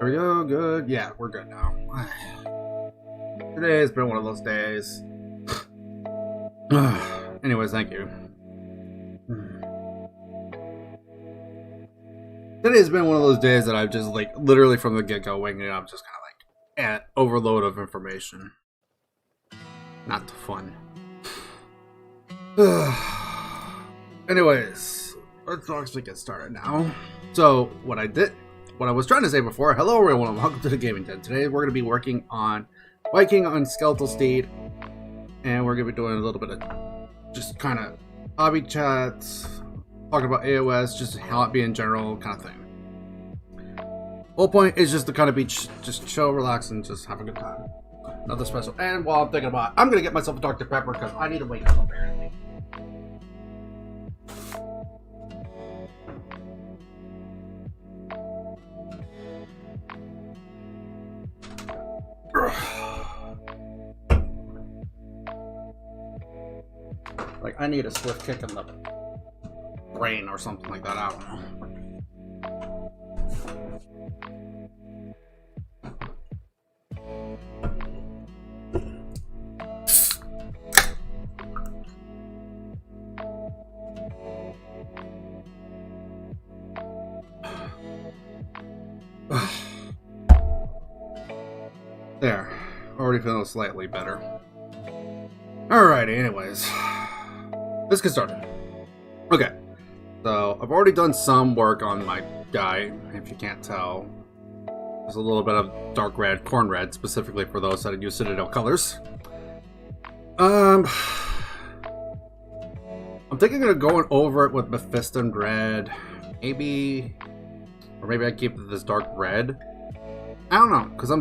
we go. Good. Yeah, we're good now. Today has been one of those days. Anyways, thank you. Today has been one of those days that I've just like literally from the get-go waking up just kind of like at overload of information. Not fun. Anyways, let's actually get started now. So what I was trying to say before, hello everyone and welcome to the Gaming Den. Today we're going to be working on Viking on Skeletal Steed, and we're going to be doing a little bit of just kind of hobby chats, talking about AoS, just how it be in general kind of thing. Whole point is just to kind of be just chill, relax, and just have a good time. Nothing special. And while I'm thinking about it, I'm going to get myself a Dr. Pepper because I need to wake up apparently. Like, I need a swift kick in the brain or something like that. I don't know. There. Already feeling slightly better. Alrighty, anyways. Let's get started. Okay. So, I've already done some work on my guy, if you can't tell. There's a little bit of dark red, corn red, specifically for those that use Citadel colors. I'm thinking of going over it with Mephiston red. Maybe... Or maybe I keep this dark red. I don't know, because I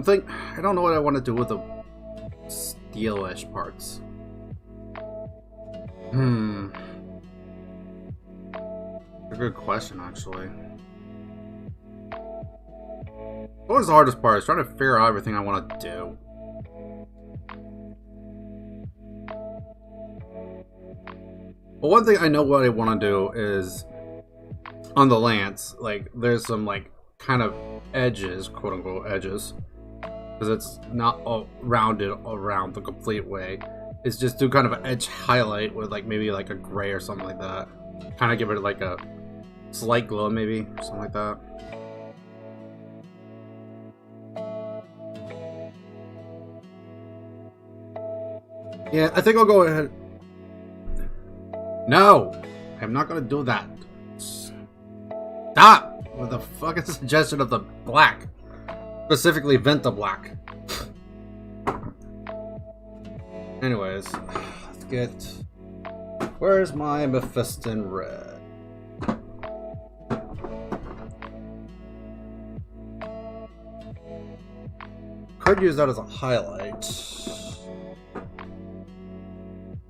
don't know what I want to do with the steelish parts. A good question, actually. What was the hardest part? Is trying to figure out everything I want to do. Well, one thing I know what I want to do is on the lance, like, there's some, like, kind of edges, quote unquote edges, because it's not all rounded around the complete way. It's just do kind of an edge highlight with like maybe like a gray or something like that. Kind of give it like a slight glow, maybe something like that. Yeah, I think I'll go ahead. No, I'm not gonna do that. Stop with the fucking suggestion of the black, specifically Venta black. Anyways, let's get... Where's my Mephiston red? Could use that as a highlight.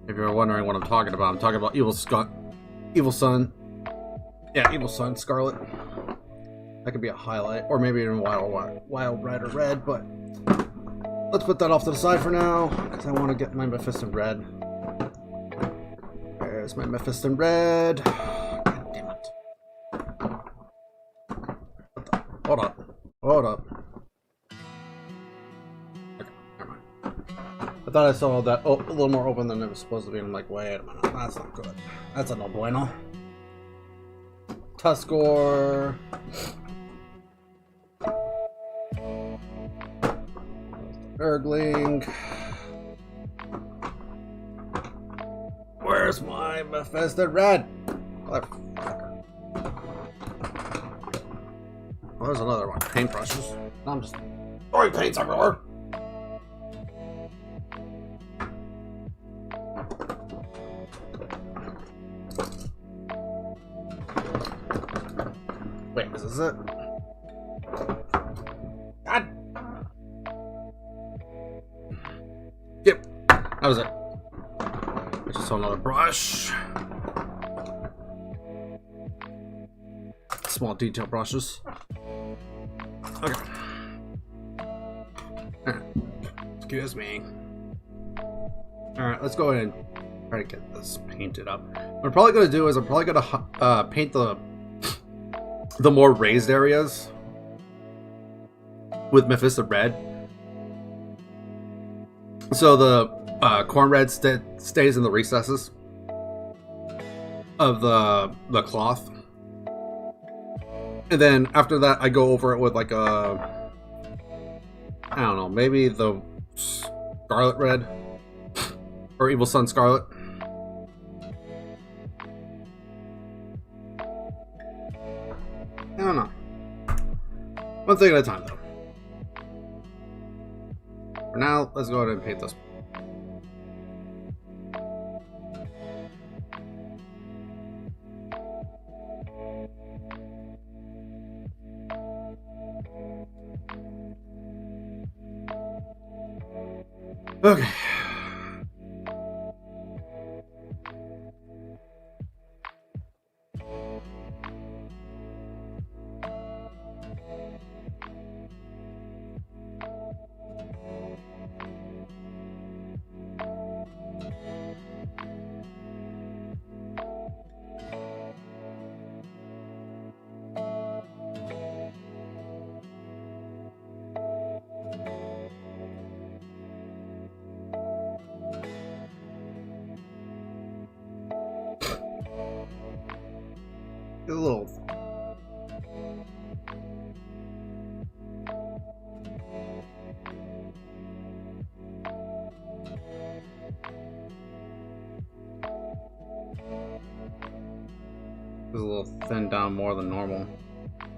If you're wondering what I'm talking about Evil Sun. Yeah, Evil Sun, Scarlet. That could be a highlight, or maybe even wild red or red, but let's put that off to the side for now, because I want to get my Mephiston red. There's my Mephiston red. God damn it. Hold up. Okay, never mind. I thought I saw that a little more open than it was supposed to be. I'm like, wait a minute, that's not good. That's a no bueno. Tuskor. Ergling. Where's my Mephiston red? Motherfucker. Oh, there's another one. Paintbrushes. I'm just throwing paints everywhere. Wait, is this it? God. Yep, that was it. I just saw another brush. Small detail brushes. Okay. Excuse me. Alright, let's go ahead and try to get this painted up. What I'm probably going to do is I'm probably going to paint the more raised areas. with Mephisto Red. So the corn red stays in the recesses of the cloth. And then after that, I go over it with like a, I don't know, maybe the Scarlet Red or Evil Sun Scarlet. I don't know. One thing at a time, though. For now, let's go ahead and paint this. Okay. A little. It's a little thin down more than normal.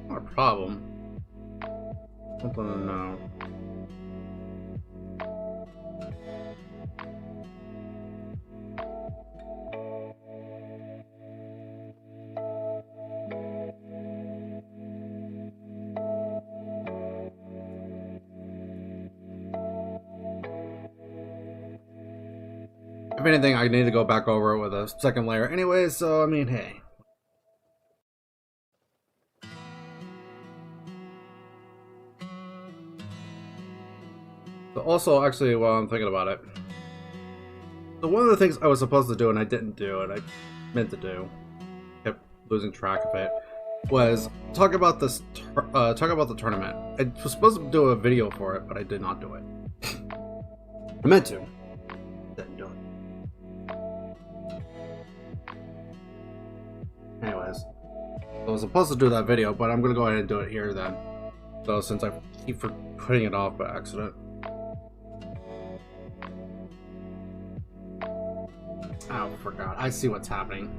Not a problem. Something to know. If anything, I need to go back over it with a second layer anyway, so I mean, hey. So also, actually, while I'm thinking about it, so one of the things I was supposed to do and I didn't do, and I meant to do, kept losing track of it, was talk about this. Talk about the tournament. I was supposed to do a video for it, but I did not do it. I meant to. Didn't do it. Anyways, I was supposed to do that video, but I'm gonna go ahead and do it here then. So since I keep putting it off by accident. Oh, forgot. I see what's happening.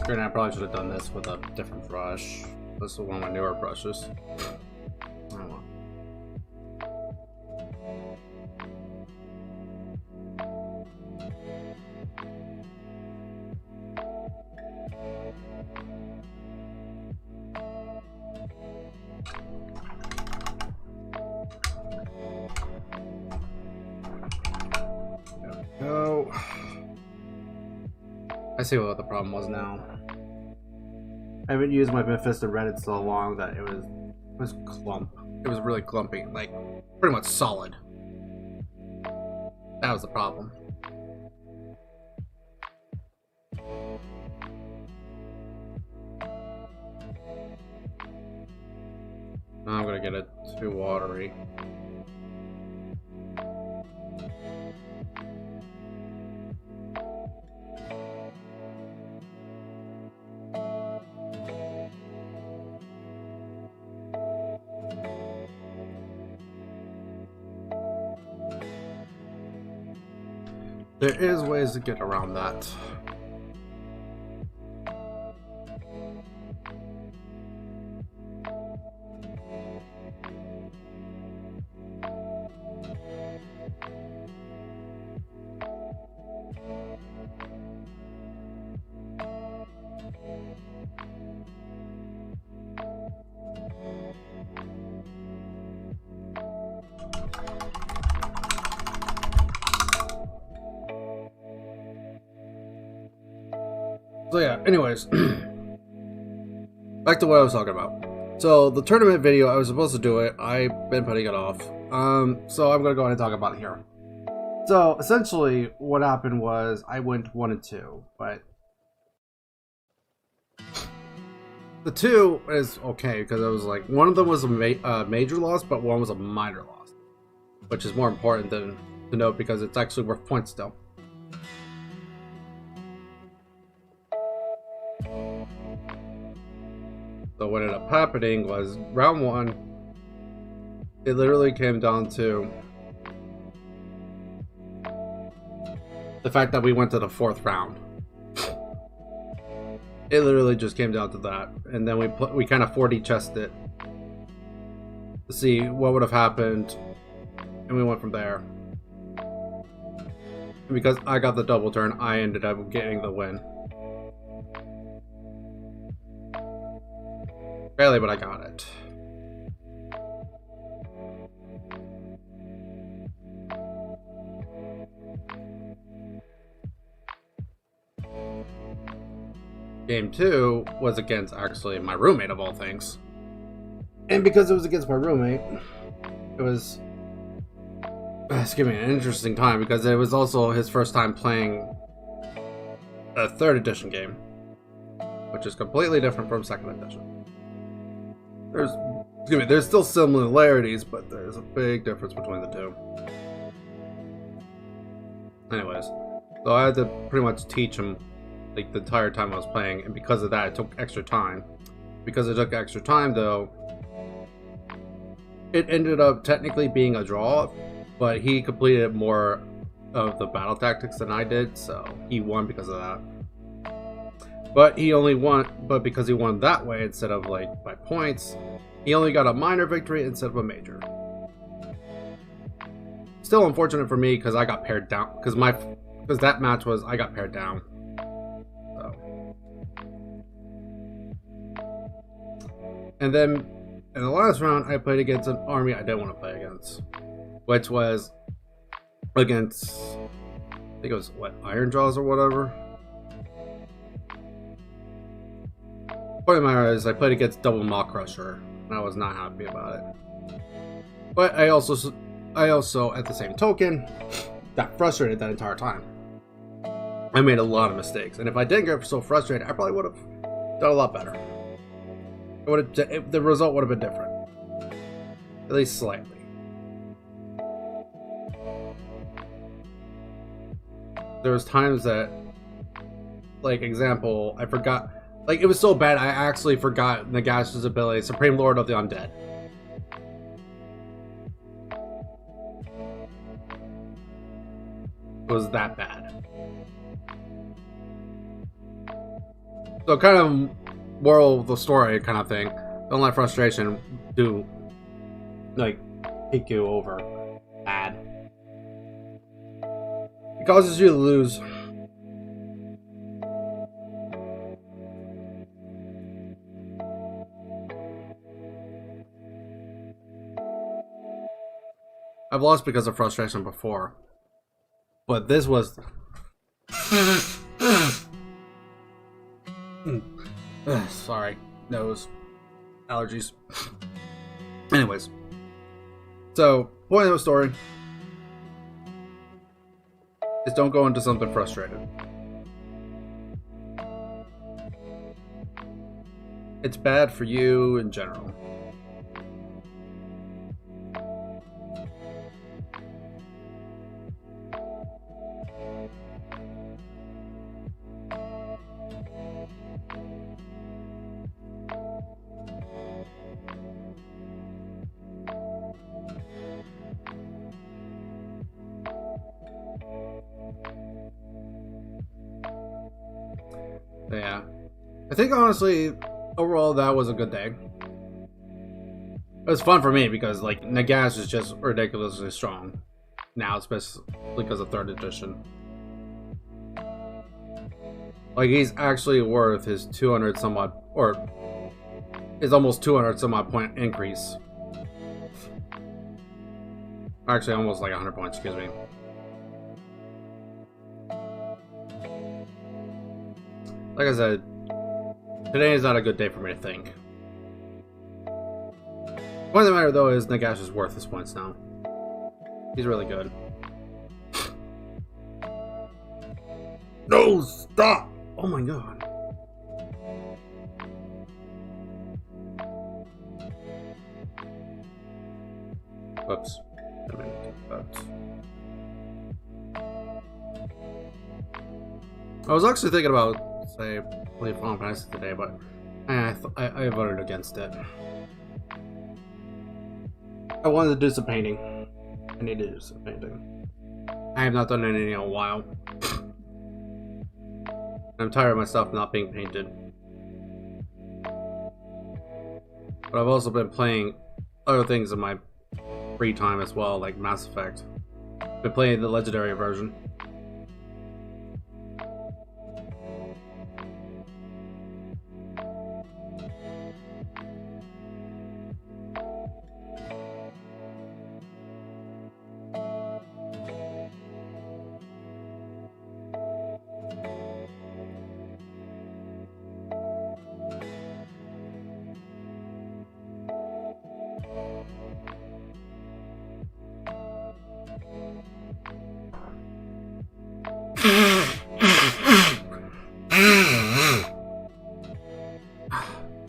Granted, I probably should have done this with a different brush. This is one of my newer brushes. Oh well. There we go. I see what the problem was now. I haven't used my Mephisto Red in so long that it was clump. It was really clumpy, like pretty much solid. That was the problem. Now I'm gonna get it too watery. There is ways to get around that. So yeah, anyways, back to what I was talking about. So the tournament video, I was supposed to do it. I've been putting it off. So I'm gonna go ahead and talk about it here. So essentially, what happened was I went 1 and 2, but the 2 is okay because it was like one of them was a major loss, but one was a minor loss, which is more important than to note because it's actually worth points still. So what ended up happening was round 1, it literally came down to the fact that we went to the 4th round. It literally just came down to that, and then we kind of 4D chessed it to see what would have happened, and we went from there. And because I got the double turn, I ended up getting the win. Barely, but I got it. Game 2 was against actually my roommate of all things. And because it was against my roommate, it was giving me an interesting time because it was also his first time playing a 3rd edition game, which is completely different from 2nd edition. There's still similarities, but there's a big difference between the two. Anyways, so I had to pretty much teach him like the entire time I was playing, and because of that, it took extra time. Because it took extra time, though, it ended up technically being a draw, but he completed more of the battle tactics than I did, so he won because of that. But he only won, but because he won that way instead of like by points, he only got a minor victory instead of a major. Still unfortunate for me because I got paired down, because that match was I got paired down. So. And then in the last round, I played against an army I didn't want to play against, which was against, I think it was what, Iron Jaws or whatever. Point of matter is I played against Double Maw Crusher, and I was not happy about it. But I also at the same token got frustrated that entire time. I made a lot of mistakes, and if I didn't get so frustrated, I probably would have done a lot better. The result would have been different, at least slightly. There was times that, like example, I forgot. Like, it was so bad, I actually forgot Nagash's ability, Supreme Lord of the Undead. It was that bad. So, kind of moral of the story kind of thing. Don't let frustration do, like, take you over bad. It causes you to lose. I've lost because of frustration before, but this was sorry, nose allergies. Anyways, so point of the story is don't go into something frustrated. It's bad for you in general. Yeah, I think honestly, overall that was a good day. It was fun for me because like Nagash is just ridiculously strong now, especially because of 3rd edition. Like he's actually worth his 200 some odd, or his almost 200 some odd point increase. Actually, almost like 100 points. Excuse me. Like I said, today is not a good day for me to think. Point of the matter though is Nagash is worth his points now. He's really good. No, stop! Oh my god. Whoops. I was actually thinking about, say, playing Final Fantasy today, but I voted against it. I wanted to do some painting. I need to do some painting. I have not done anything in a while. I'm tired of my stuff not being painted. But I've also been playing other things in my free time as well, like Mass Effect. Been playing the legendary version.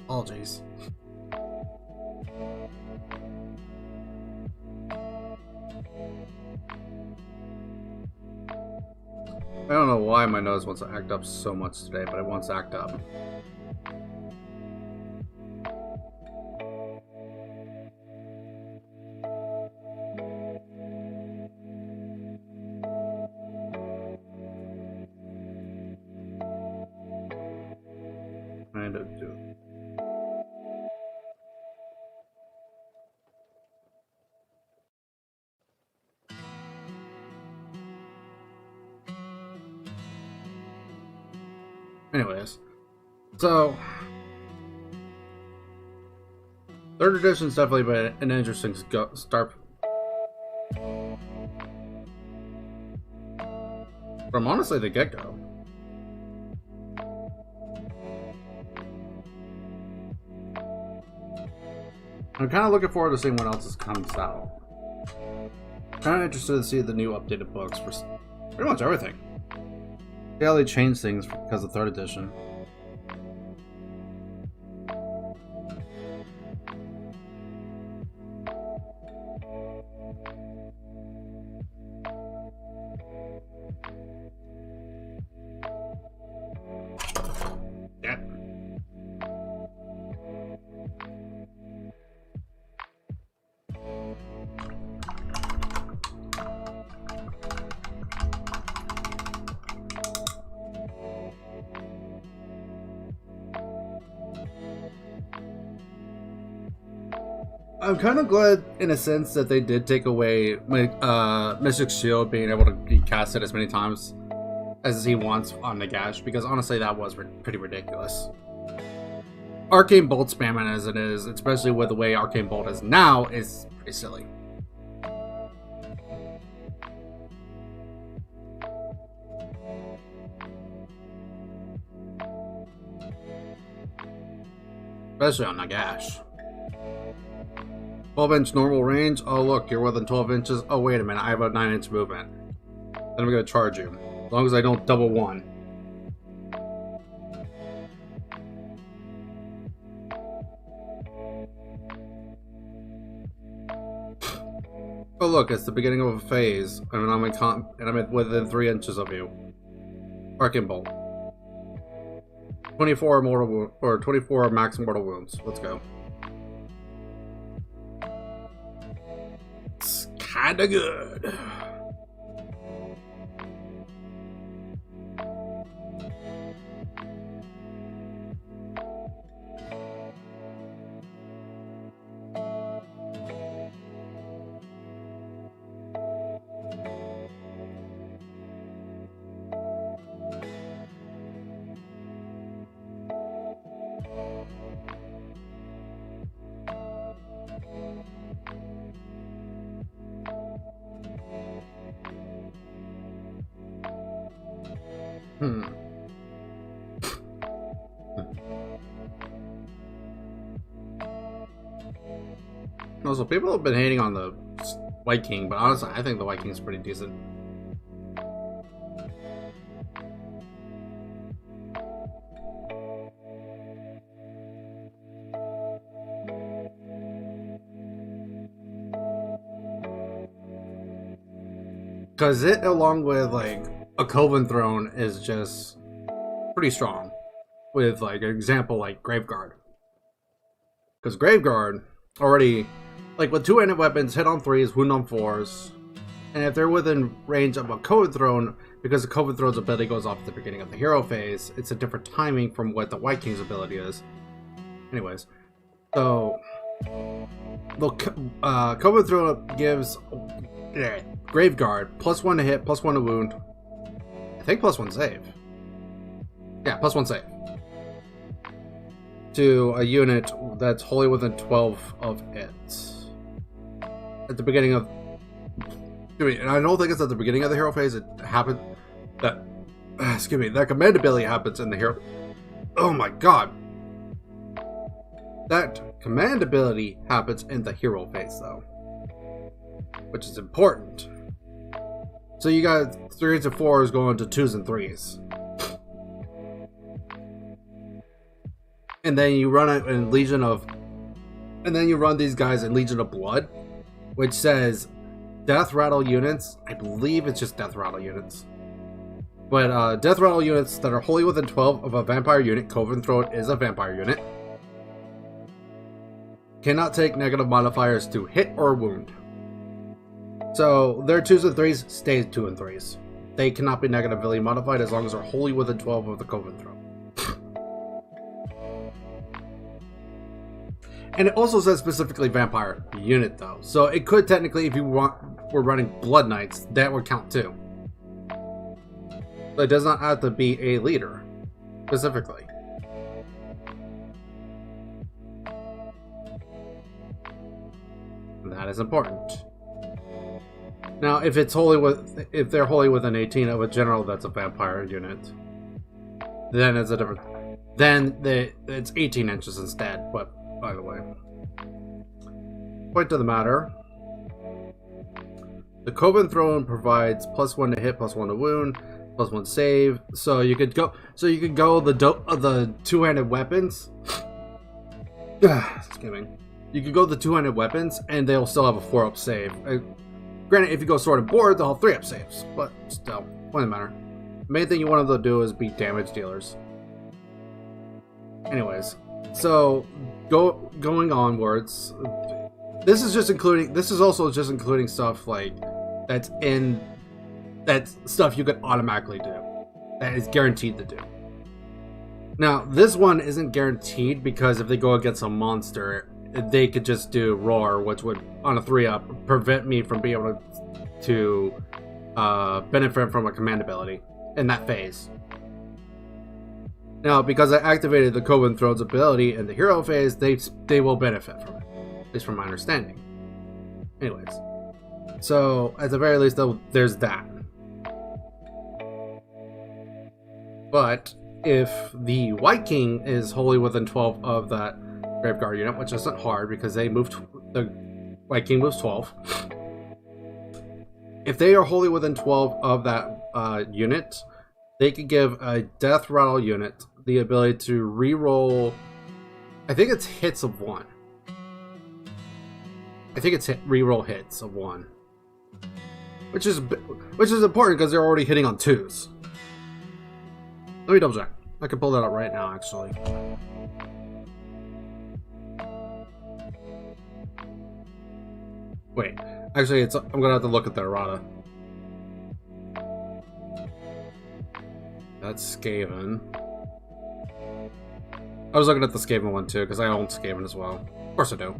Apologies. I don't know why my nose wants to act up so much today, but it wants to act up. Kind of do. Anyways, so 3rd edition's definitely been an interesting start from honestly the get-go. I'm kind of looking forward to seeing what else comes out. Kind of interested to see the new updated books for pretty much everything. See how they change things because of 3rd edition. Yeah. I'm kind of glad, in a sense, that they did take away Mystic Shield being able to be casted as many times as he wants on Nagash, because honestly, that was pretty ridiculous. Arcane Bolt spamming as it is, especially with the way Arcane Bolt is now, is pretty silly. Especially on Nagash. 12-inch normal range. Oh look, you're within 12 inches. Oh wait a minute, I have a 9-inch movement. Then I'm gonna charge you. As long as I don't double one. Oh look, it's the beginning of a phase, and I'm within 3 inches of you. Arcane Bolt. 24 mortal or 24 max mortal wounds. Let's go. It's kinda good. Also, people have been hating on the Wight King, but honestly, I think the Wight King is pretty decent. Because it, along with like a Coven Throne, is just pretty strong. With like an example like Graveguard. Because Graveguard already, like with two-handed weapons, hit on 3s, wound on 4s. And if they're within range of a Coven Throne, because the Coven Throne's ability goes off at the beginning of the hero phase, it's a different timing from what the Wight King's ability is. Anyways, so the Coven Throne gives Graveguard +1 to hit, +1 to wound. I think +1 save. Yeah, +1 save. To a unit that's wholly within 12 of it. At the beginning of... And I don't think it's at the beginning of the hero phase. It happened... That... Excuse me. That command ability happens in the hero... Oh my god. That command ability happens in the hero phase, though. Which is important. So you got 3s and 4s going to 2s and 3s. And then you run it in Legion of... And then you run these guys in Legion of Blood, which says Death Rattle units. I believe it's just Death Rattle units. But Death Rattle units that are wholly within 12 of a vampire unit, Coven Throne is a vampire unit, cannot take negative modifiers to hit or wound. So their 2s and 3s stay 2 and 3s. They cannot be negatively modified as long as they're wholly within 12 of the Coven Throne. And it also says specifically vampire unit though. So it could technically, if you were running Blood Knights, that would count too. But it does not have to be a leader, specifically. And that is important. Now, if it's if they're wholly within 18 of a general that's a vampire unit, then it's a different. Then it's 18 inches instead. But by the way, point to the matter. The Coven Throne provides +1 to hit, +1 to wound, +1 save. So you could go. The two-handed weapons. Excuse me. You could go the two-handed weapons, and they'll still have a 4-up save. Granted, if you go Sword and Board, they'll have 3-up saves. But still, point of the matter. The main thing you want them to do is be damage dealers. Anyways, so going onwards. This is also just including stuff like that's stuff you could automatically do. That is guaranteed to do. Now, this one isn't guaranteed because if they go against a monster, they could just do Roar, which would, on a 3-up, prevent me from being able to benefit from a command ability in that phase. Now, because I activated the Coven Throne's ability in the hero phase, they will benefit from it. At least from my understanding. Anyways. So, at the very least, there's that. But, if the Wight King is wholly within 12 of that Graveguard unit, which isn't hard because the Wight King moves 12. If they are wholly within 12 of that unit, they could give a Death Rattle unit the ability to reroll. I think it's hits of 1. I think it's reroll hits of 1, which is important because they're already hitting on 2s. Let me double check. I can pull that up right now, actually. Wait, actually, I'm gonna have to look at the errata. That's Skaven. I was looking at the Skaven one too, because I own Skaven as well. Of course I do.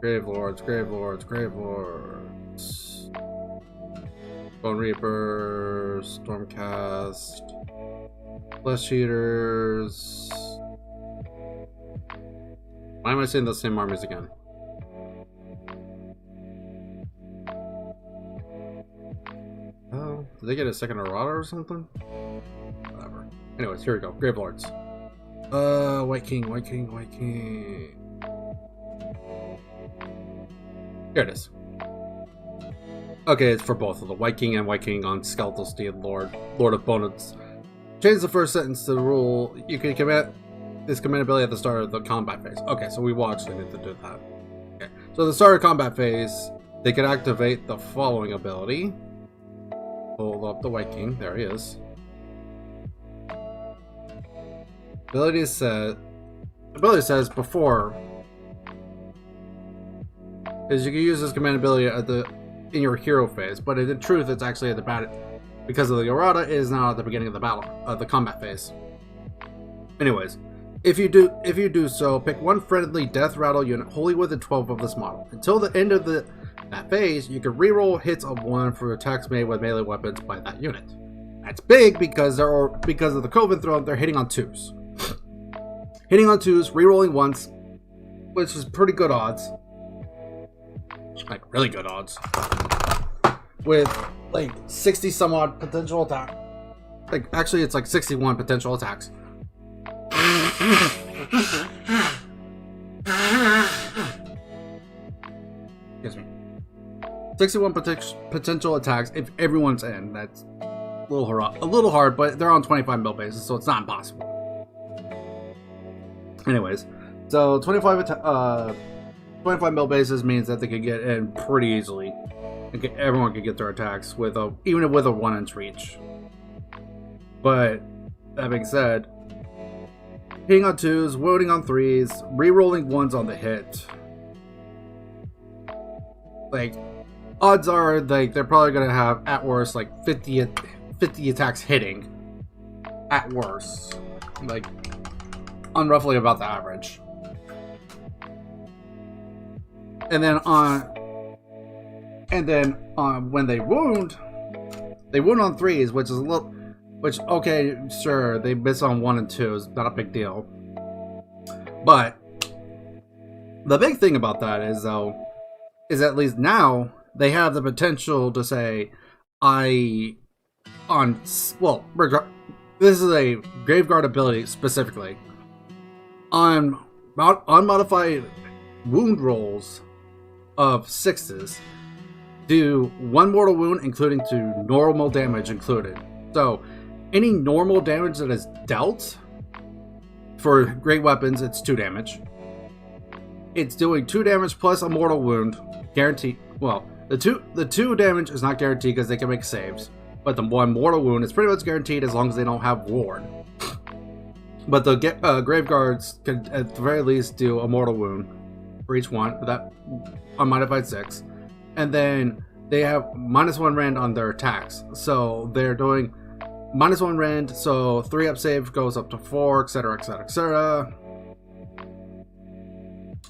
Gravelords, Gravelords, Gravelords. Bone Reapers, Stormcast, Flesh Eaters. Why am I saying the same armies again? Oh, did they get a second errata or something? Whatever. Anyways, here we go. Gravelords. Wight King, Wight King, Wight King. Here it is. Okay, it's for both of the Wight King and Wight King on Skeletal Steed, Lord of Bonus. Change the first sentence to the rule. You can command this command ability at the start of the combat phase. Okay, so we watched it to do that. Okay, so at the start of combat phase, they can activate the following ability. Hold up the Wight King. There he is. Ability says before is you can use this command ability in your hero phase, but in truth, it's actually at the battle because of the errata. It is now at the beginning of the battle, the combat phase. Anyways, if you do so, pick one friendly death rattle unit wholly within 12 of this model. Until the end of that phase, you can reroll hits of 1 for attacks made with melee weapons by that unit. That's big because because of the Coven Throne, they're hitting on 2s. Hitting on 2s, rerolling once, which is pretty good odds. Like really good odds. With like 60 some odd potential attack. Like actually it's like 61 potential attacks. Excuse me. 61 potential attacks if everyone's in. That's a little hard, but they're on 25 mil basis, so it's not impossible. Anyways, so 25 mil basis means that they could get in pretty easily. Everyone could get their attacks with even with a 1-inch reach. But that being said, hitting on 2s, wounding on 3s, re-rolling 1s on the hit. Like, odds are like they're probably gonna have at worst like 50 attacks hitting. At worst, like on roughly about the average. And then when they wound on 3s, which is a little, okay, sure, they miss on 1 and 2 is not a big deal. But the big thing about that is at least now they have the potential to say, this is a Graveguard ability specifically. On unmodified wound rolls of 6s, do 1 mortal wound including to normal damage included. So any normal damage that is dealt for great weapons, it's 2 damage. It's doing 2 damage plus a mortal wound, guaranteed. Well, the two damage is not guaranteed because they can make saves, but the 1 mortal wound is pretty much guaranteed as long as they don't have ward. But the Graveguards can at the very least do a mortal wound for each one, for that unmodified 6. And then they have -1 rend on their attacks. So they're doing -1 rend, so 3 up save goes up to 4, etc, etc, etc.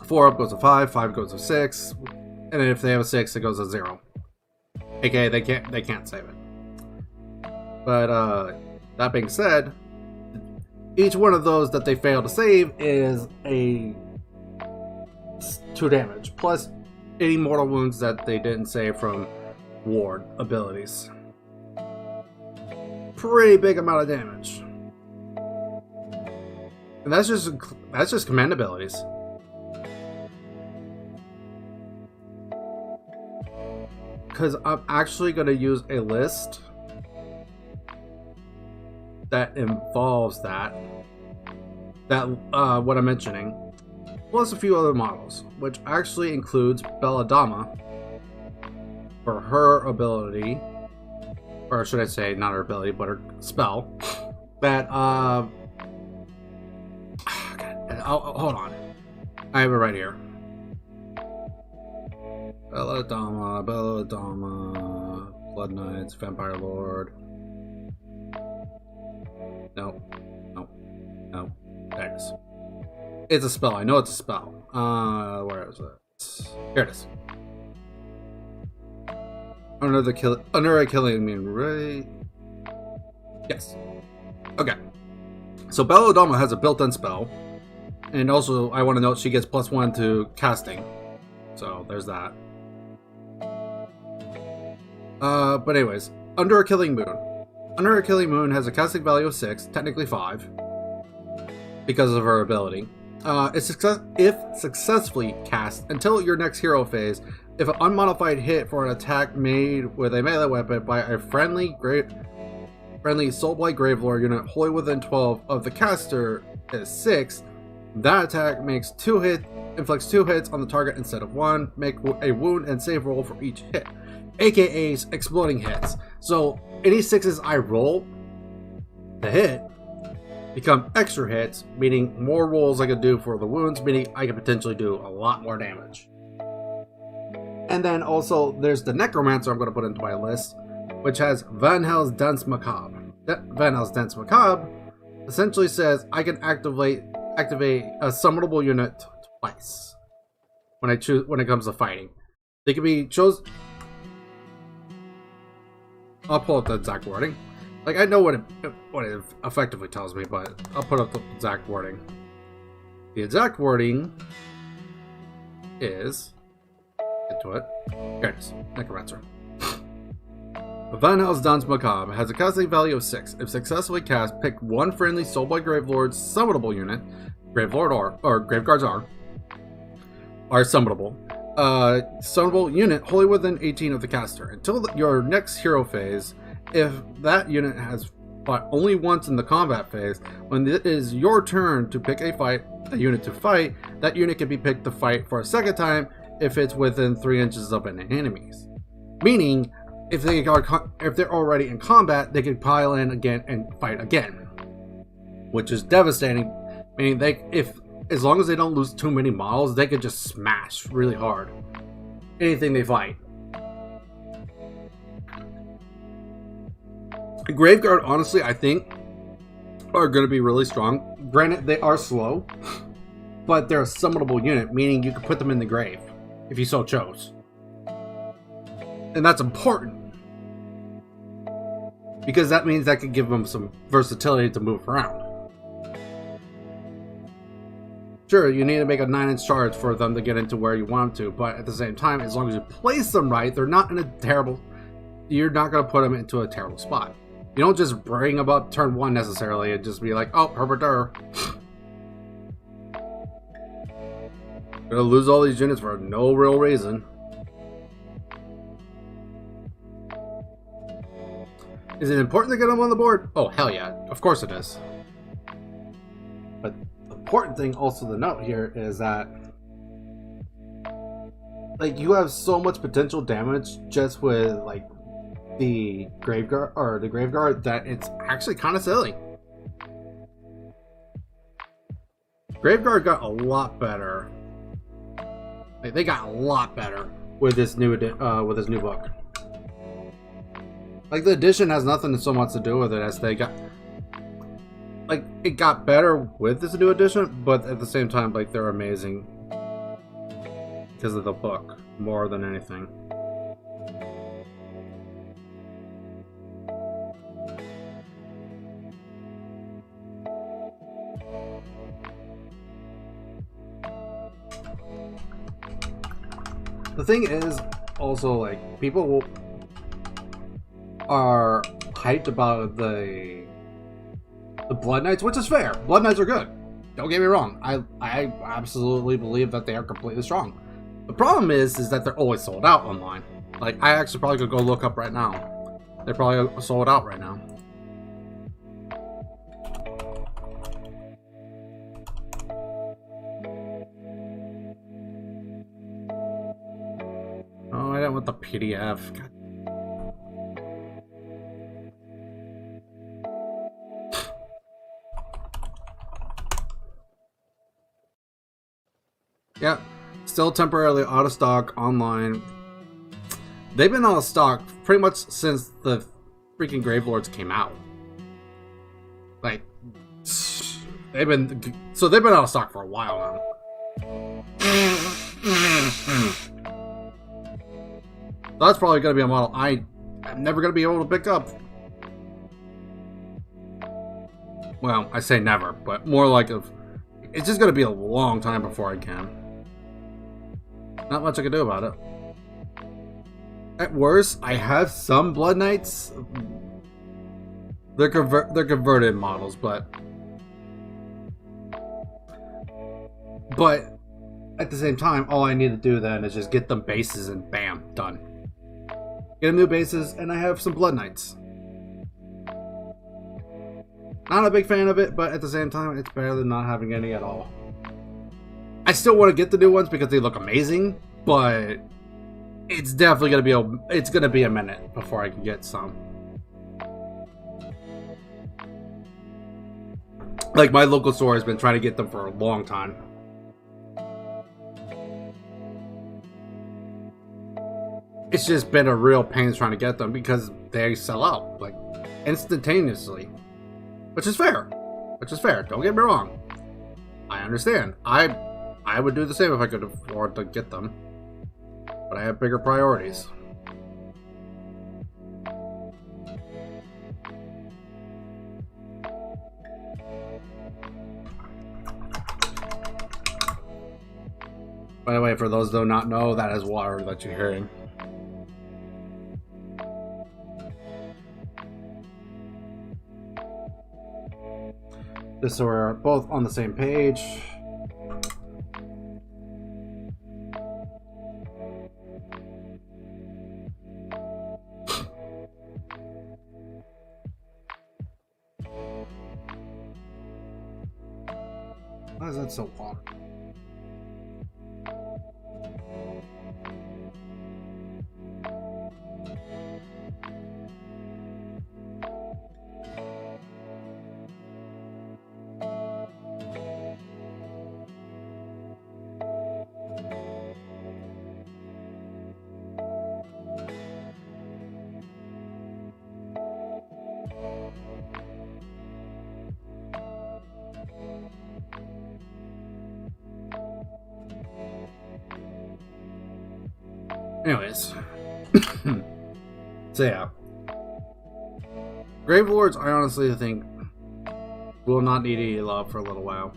4 up goes to 5, 5 goes to 6, and then if they have a 6, it goes to 0. AKA they can't save it. But that being said, each one of those that they fail to save is a 2 damage, plus any mortal wounds that they didn't save from ward abilities. Pretty big amount of damage. And that's just command abilities. Because I'm actually going to use a list that involves that what I'm mentioning, plus a few other models, which actually includes Belladonna for her ability, or should I say not her ability, but her spell, that hold on, I have it right here. Belladonna, Blood Knights, Vampire Lord. No. There it is. It's a spell. I know it's a spell. Where is it? Here it is. Under a killing mean, right? Yes. Okay. So Belladonna has a built-in spell, and also I want to note she gets +1 to casting. So there's that. But anyways, Under a Killing Moon. Under a Killing Moon has a casting value of 6, technically 5, because of her ability. If successfully cast until your next hero phase, If an unmodified hit for an attack made with a melee weapon by a friendly Soulblight Gravelord unit wholly within 12 of the caster is 6, that attack makes inflicts 2 hits on the target instead of 1. Make a wound and save roll for each hit, aka exploding hits. So any 6s I roll to hit become extra hits, meaning more rolls I could do for the wounds, meaning I could potentially do a lot more damage. And then also there's the Necromancer I'm going to put into my list, which has Van Hell's Dance Macabre. Van Hell's Dance Macabre essentially says I can activate a summonable unit twice when it comes to fighting. They can be chosen. I'll pull up the exact wording. Like, I know what it effectively tells me, but I'll put up the exact wording. The exact wording is, get to it. Here it is. Necromancer. Van Hell's Dance Macabre has a casting value of 6. If successfully cast, pick one friendly Soulblight Gravelord's summonable unit. Gravelord or Graveguards are summonable. Summonable unit wholly within 18 of the caster. Until your next hero phase, if that unit has fought only once in the combat phase, when it is your turn to pick a unit to fight, that unit can be picked to fight for a second time if it's within 3 inches of an enemy's. Meaning, if they're already in combat, they can pile in again and fight again, which is devastating. Meaning, as long as they don't lose too many models, they could just smash really hard anything they fight. Graveguard, honestly, I think are going to be really strong. Granted, they are slow, but they're a summonable unit, meaning you can put them in the grave if you so chose. And that's important, because that means that could give them some versatility to move around. Sure, you need to make a 9-inch charge for them to get into where you want them to, but at the same time, as long as you place them right, they're not in a terrible... You're not going to put them into a terrible spot. You don't just bring them up turn 1 necessarily and just be like, oh, Herbert. Gonna lose all these units for no real reason. Is it important to get them on the board? Oh, hell yeah. Of course it is. But the important thing also to note here is that, like, you have so much potential damage just with, like, the Graveguard that it's actually kind of silly. Graveguard got a lot better. Like, they got a lot better with this new book. Like, the edition has nothing so much to do with it as they got, like, it got better with this new edition, but at the same time, like, they're amazing because of the book more than anything. The thing is, also, like, people are hyped about the Blood Knights, which is fair. Blood Knights are good. Don't get me wrong. I absolutely believe that they are completely strong. The problem is that they're always sold out online. Like, I actually probably could go look up right now. They're probably sold out right now. Oh, I didn't want the PDF. God. Yeah, still temporarily out of stock online. They've been out of stock pretty much since the freaking Gravelords came out. Like, they've been out of stock for a while now. That's probably going to be a model I'm never going to be able to pick up. Well, I say never, but more like it's just going to be a long time before I can. Not much I can do about it. At worst, I have some Blood Knights. They're converted models, but At the same time, all I need to do then is just get them bases and bam, done. Get them new bases, and I have some Blood Knights. Not a big fan of it, but at the same time, it's better than not having any at all. I still want to get the new ones because they look amazing, but it's definitely gonna be a minute before I can get some. Like, my local store has been trying to get them for a long time. It's just been a real pain trying to get them because they sell out, like, instantaneously. Which is fair. Don't get me wrong. I understand. I would do the same if I could afford to get them. But I have bigger priorities. By the way, for those who do not know, that is water that you're hearing. Just so we're both on the same page. Why is that so hot? Anyways, so yeah, Grave Lords, I honestly think will not need any love for a little while.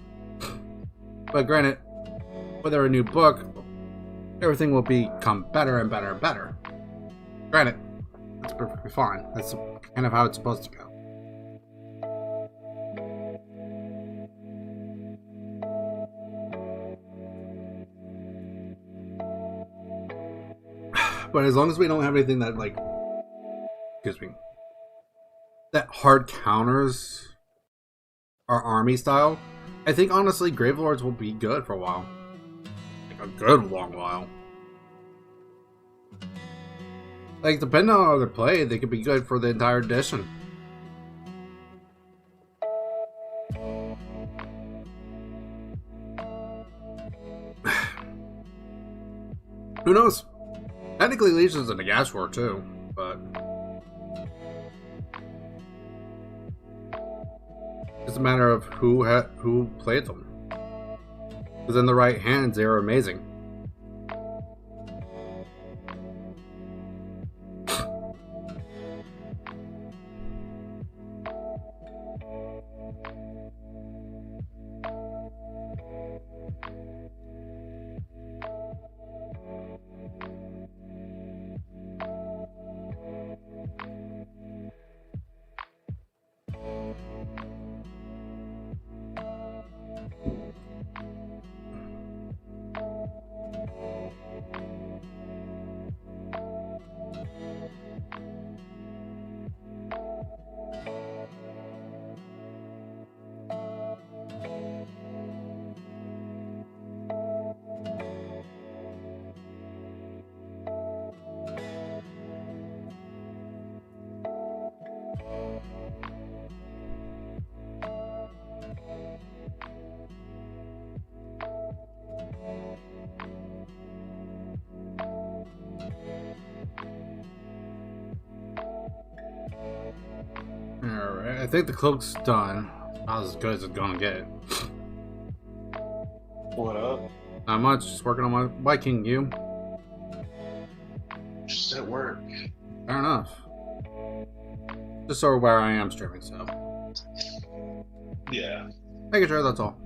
But granted, whether a new book, everything will become better and better and better. Granted, that's perfectly fine. That's kind of how it's supposed to go. But as long as we don't have anything that, like, excuse me, that hard counters our army style, I think honestly Gravelords will be good for a while. Like a good long while. Like, depending on how they're played, they could be good for the entire edition. Who knows? Technically, Legion's in the gas war too, but it's a matter of who played them. Because in the right hands, they are amazing. Alright, I think the cloak's done. Not as good as it's gonna get. What up? Not much, just working on my Viking. You? Just at work. Fair enough. Just sort of where I am streaming, so. Yeah. Making sure, that's all.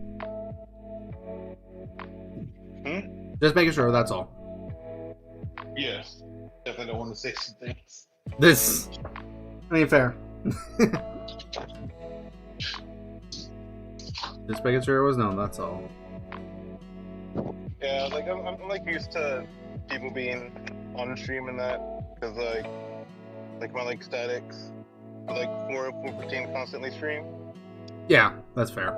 Hmm? Just making sure, that's all. Yeah. Definitely don't want to say some things. This ain't fair. Just making sure it was known, that's all. Yeah, like I'm like used to people being on stream and that, because like my like statics, like 414 constantly stream. Yeah, that's fair.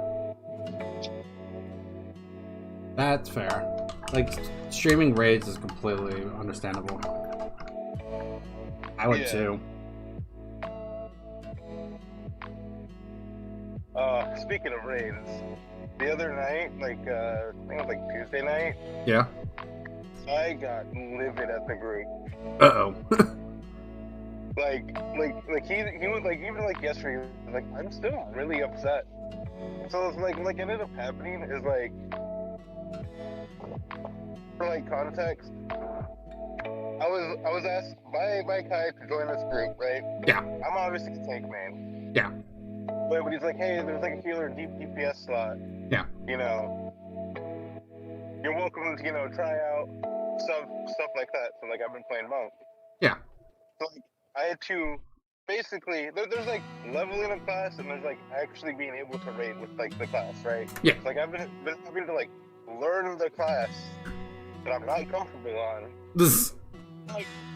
That's fair. Like, streaming raids is completely understandable. I would too. Speaking of raids, the other night, like I think it was like Tuesday night. Yeah. I got livid at the group. Uh-oh. like he was like, even like yesterday, he was like, I'm still really upset. So it's like what ended up happening is like, for like context, I was asked by Kai to join this group, right? Yeah. I'm obviously a tank man. Yeah. But he's like, hey, there's like a healer deep DPS slot. Yeah. You know, you're welcome to, you know, try out stuff like that. So like I've been playing monk. Yeah. So like I had to basically there's like leveling a class and there's like actually being able to raid with like the class, right? Yeah. So, like I've been having to like learn the class that I'm not comfortable on. This.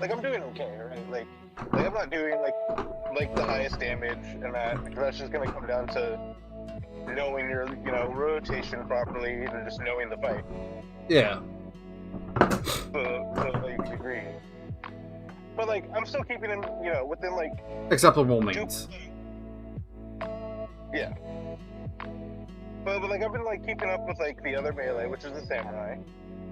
Like I'm doing okay, right? Like I'm not doing like the highest damage and that, because that's just gonna come down to knowing your, you know, rotation properly and just knowing the fight. Yeah. So like degree. But like I'm still keeping him, you know, within like Acceptable means. Yeah. But like I've been like keeping up with like the other melee, which is the samurai.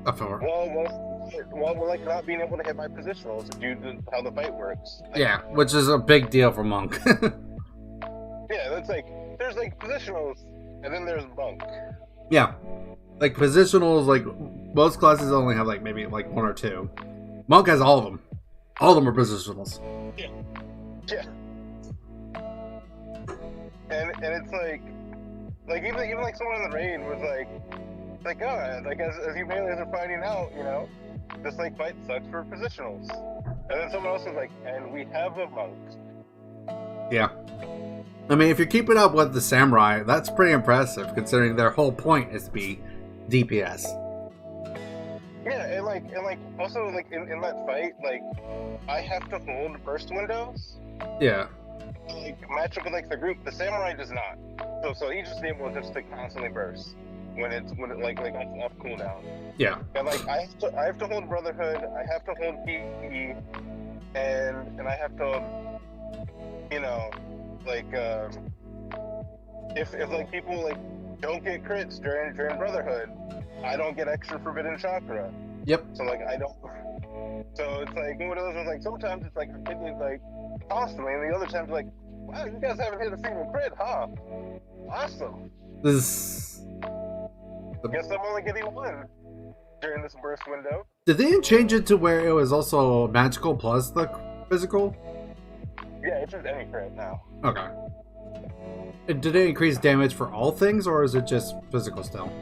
While we're like not being able to hit my positionals due to how the fight works. Like, yeah, which is a big deal for monk. yeah, that's like there's like positionals and then there's monk. Yeah. Like positionals, like most classes only have like maybe like one or two. Monk has all of them. All of them are positionals. Yeah. Yeah. And it's like even like someone in the raid was like, oh, like as you melees are finding out, you know, this like fight sucks for positionals. And then someone else was like, and we have a monk. Yeah. I mean, if you're keeping up with the samurai, that's pretty impressive, considering their whole point is to be DPS. Yeah, and like also like in that fight, like I have to hold burst windows. Yeah. Like match up with like the group. The samurai does not. So he's just able to just like constantly burst when it like off cooldown. Yeah. And like I have to hold Brotherhood. I have to hold PE, and I have to, you know, like if like people like don't get crits during Brotherhood, I don't get extra Forbidden Chakra. Yep. So like I don't. So it's like one of those ones, like sometimes it's like hitting it like constantly, and the other times like, wow, you guys haven't hit a single crit, huh? Awesome. Guess I'm only getting one during this burst window. Did they change it to where it was also magical plus the physical? Yeah, it's just any crit now. Okay. And did it increase damage for all things, or is it just physical still?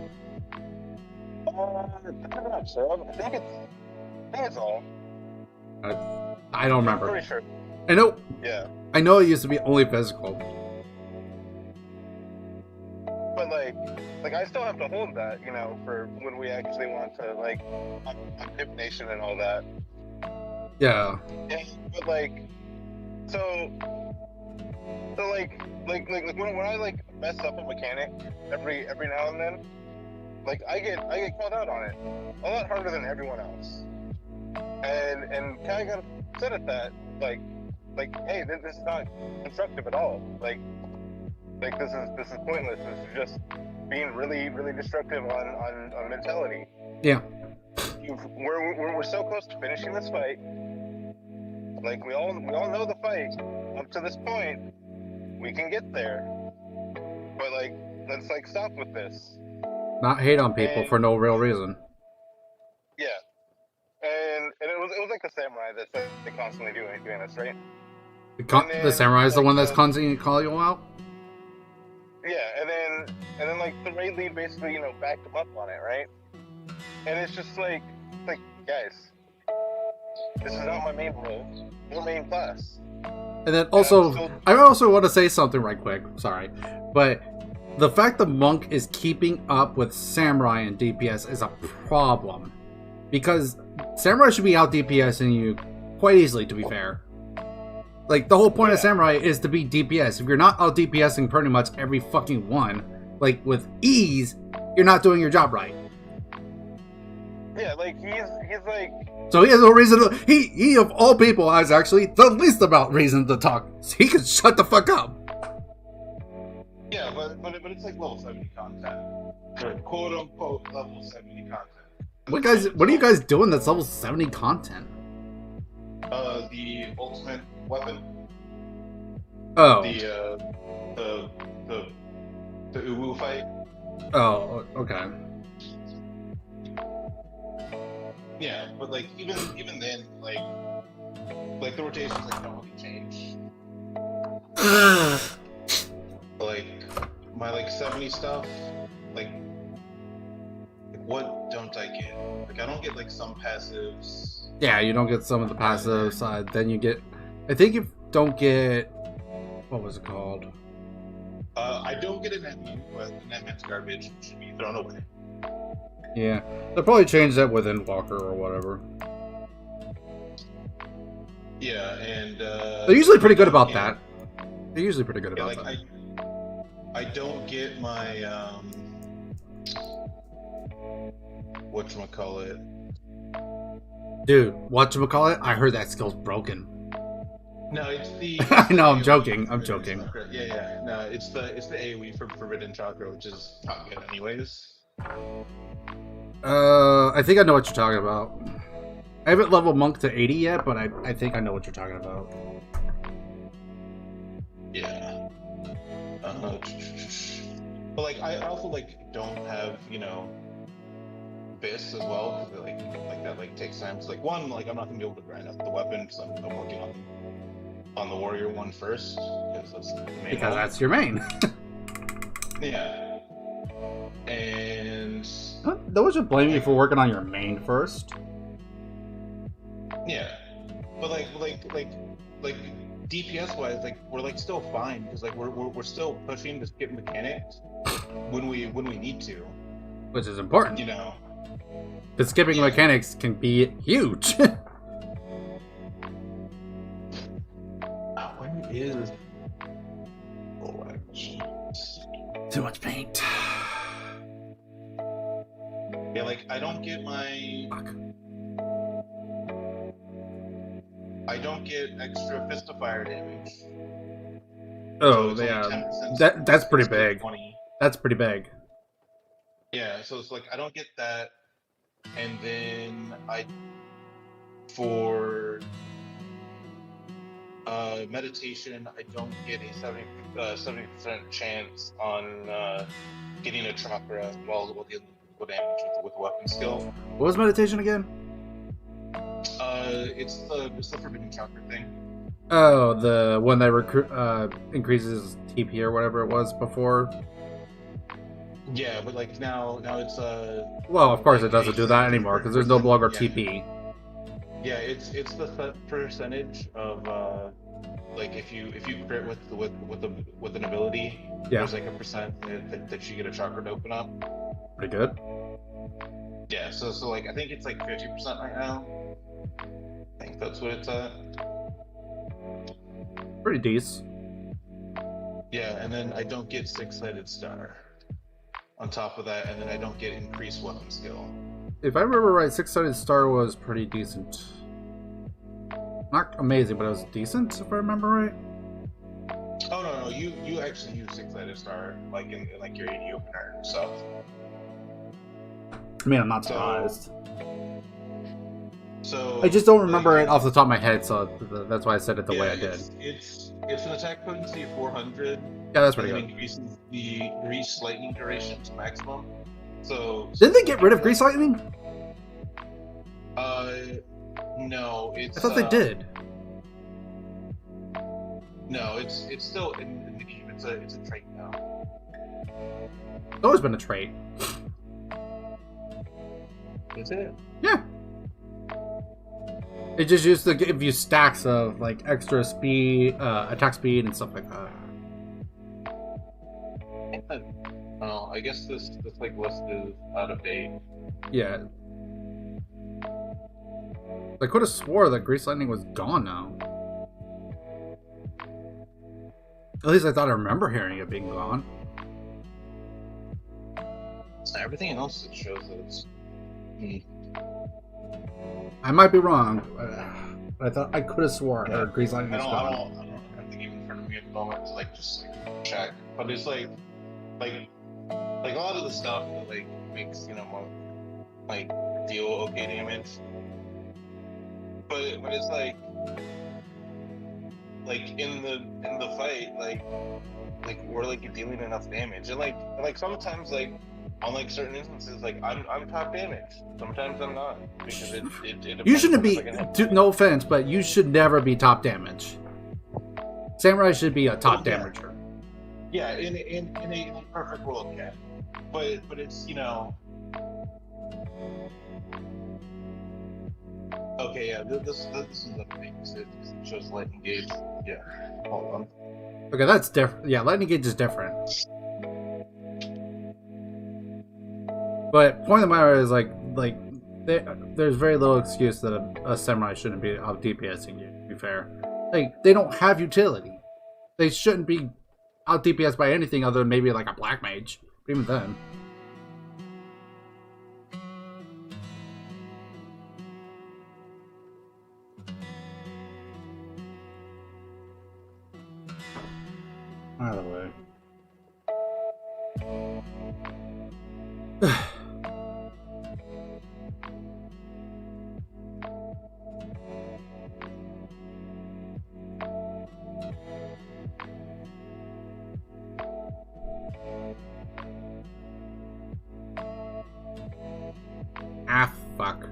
I'm not sure. I think it's all. I don't remember. I'm pretty sure. I know. Yeah. I know it used to be only physical. But like I still have to hold that, you know, for when we actually want to like divination and all that. Yeah. Yeah. But like, so like when I like mess up a mechanic every now and then, like I get called out on it a lot harder than everyone else. And kind of got upset at that, like hey, this is not constructive at all. Like this is pointless. This is just being really destructive on mentality. Yeah. We're so close to finishing this fight. Like we all know the fight up to this point. We can get there. But like let's like stop with this. Not hate on people for no real reason. Yeah. And it was like the samurai that's like, constantly doing this, right? The samurai is the one that's constantly calling you out? Yeah, and then like the raid lead basically, you know, backed him up on it, right? And it's just like guys, this is not my main role, your main class. And then also, I also want to say something right quick, sorry, but The fact the monk is keeping up with samurai and DPS is a problem. Because samurai should be out DPSing you quite easily, to be fair. Like, the whole point of samurai is to be DPS. If you're not out DPSing pretty much every fucking one, like, with ease, you're not doing your job right. Yeah, like, he's like... So he has no reason to... He of all people, has actually the least amount reason to talk. So he can shut the fuck up. Yeah, but it's like level 70 content. Or quote-unquote level 70 content. What are you guys doing that's level 70 content? The ultimate weapon. Oh. The Uwu fight. Oh, okay. Yeah, but like even then, like the rotations like don't really change. Like my like 70 stuff, like what don't I get? Like I don't get like some passives. Yeah, you don't get some of the passive side. Then you get, I think you don't get, what was it called? I don't get an enemy, but an enemy garbage should be thrown away. Yeah, they'll probably change that with Endwalker or whatever. Yeah, and they're usually pretty good about that. They're usually pretty good about that. I don't get my whatchamacallit. Dude, whatchamacallit? I heard that skill's broken. No, it's the. I know, I'm joking. I'm joking. Yeah. No, it's the AoE for Forbidden Chakra, which is not good anyways. I think I know what you're talking about. I haven't leveled Monk to 80 yet, but I think I know what you're talking about. Yeah. But like, I also like don't have Biss as well, because like that like takes time. So like one, like I'm not gonna be able to grind up the weapon because I'm working on the warrior one first, because that's the main because one. that's your main. Yeah. And no one should blame you for working on your main first. Yeah, but like DPS wise, like we're like still fine because like we're still pushing to skip mechanics when we need to, which is important. The skipping mechanics can be huge. Where is? Too much paint. Yeah, like I don't get my. Fuck. I don't get extra fist of fire damage. Oh, so yeah. That's pretty big. 20. That's pretty big. Yeah, so it's like I don't get that, and then for meditation, I don't get a 70% chance on getting a chakra while dealing with damage with weapon skill. What was meditation again? It's the Forbidden Chakra thing. Oh, the one that increases TP or whatever it was before. Yeah, but like now it's Well, of course it doesn't do that anymore because there's no longer TP. Yeah, it's the percentage of like if you crit with an ability, there's like a percent that you get a chakra to open up. Pretty good. Yeah, so like I think it's like 50% right now. I think that's what it's at. Pretty decent. Yeah, and then I don't get six-sided star on top of that, and then I don't get increased weapon skill. If I remember right, six-sided star was pretty decent. Not amazing, but it was decent, if I remember right. Oh no, you actually use six-sided star like in like your AD opener and stuff. I mean, I'm not surprised. So I just don't remember it off the top of my head, so that's why I said it the way I did. It's an attack potency of 400. Yeah, that's pretty good. It increases the grease lightning duration to maximum. So didn't they get rid of grease lightning? No, it's. I thought they did. No, it's still in the game. It's a trait now. It's always been a trait. Is it? Yeah. It just used to give you stacks of like extra speed, attack speed, and stuff like that. Oh, I guess this like list is out of date. Yeah. I could have swore that Grease Lightning was gone now. At least I thought I remember hearing it being gone. Everything else it shows that it's. I might be wrong, but I thought I could have swore I heard Grease Lightning was gone. I don't have the game in front of me at the moment to like just like check, but it's like a lot of the stuff that like makes more like deal okay damage, but it's like in the fight like we're like dealing enough damage, and like sometimes like on like certain instances like I'm top damage, sometimes I'm not, because it you shouldn't be, no offense, but you should never be top damage. Samurai should be a top damager. Yeah, in a perfect world, yeah. But it's okay, yeah. This is the thing. It shows lightning gauge. Yeah. Hold on. Okay, that's different. Yeah, lightning gauge is different. But point of the matter is there's very little excuse that a samurai shouldn't be out DPSing you. To be fair, like they don't have utility. They shouldn't be out DPS by anything other than maybe like a black mage. But even then. Either way. Ah, fuck.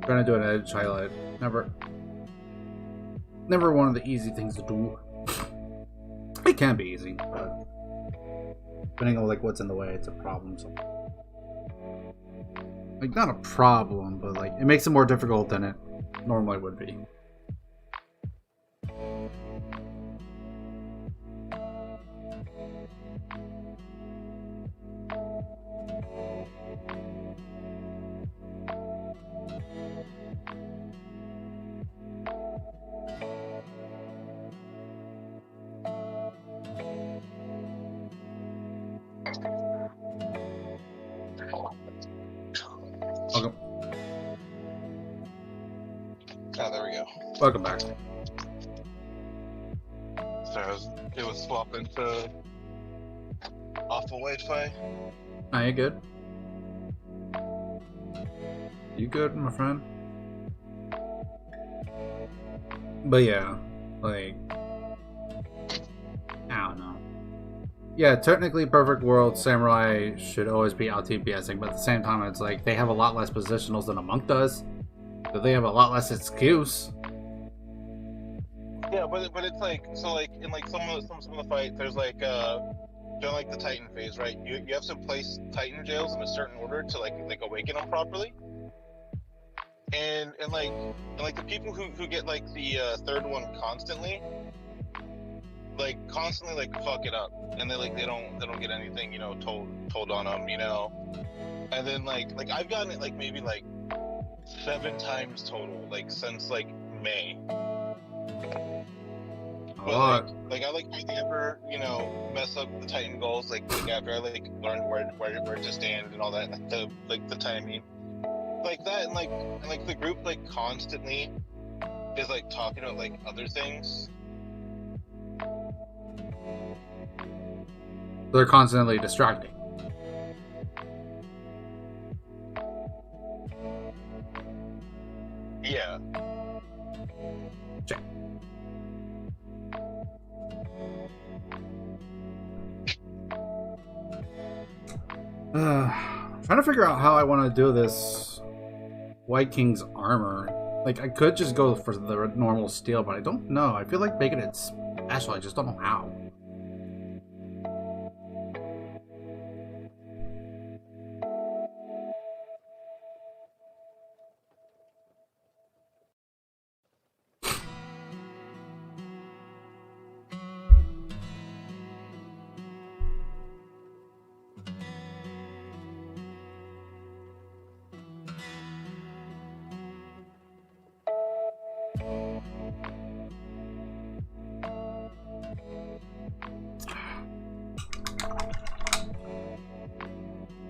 Trying to do an edge highlight. Never one of the easy things to do. It can be easy, but depending on like what's in the way, it's a problem. So, like not a problem, but like it makes it more difficult than it normally would be. Welcome. Oh, there we go. Welcome back. So it was swapping to off of Wi-Fi. Are you good? You good, my friend? But yeah, like I don't know. Yeah, technically, perfect world, samurai should always be out DPSing, but at the same time, it's like they have a lot less positionals than a monk does, so they have a lot less excuse. Yeah, but it's like, so like in like some of the fights, there's like during like the Titan phase, right? You have to place Titan jails in a certain order to like awaken them properly. And like the people who get like the third one constantly like fuck it up, and they don't get anything told on them, and then like I've gotten it like maybe like 7 times total like since like May. But like I like really ever mess up the Titan goals like after I like learned where to stand and all that, the timing like that, and like the group like constantly is like talking about like other things. They're constantly distracting. Yeah. Check. Trying to figure out how I want to do this Wight King's armor. Like, I could just go for the normal steel, but I don't know. I feel like making it special. I just don't know how.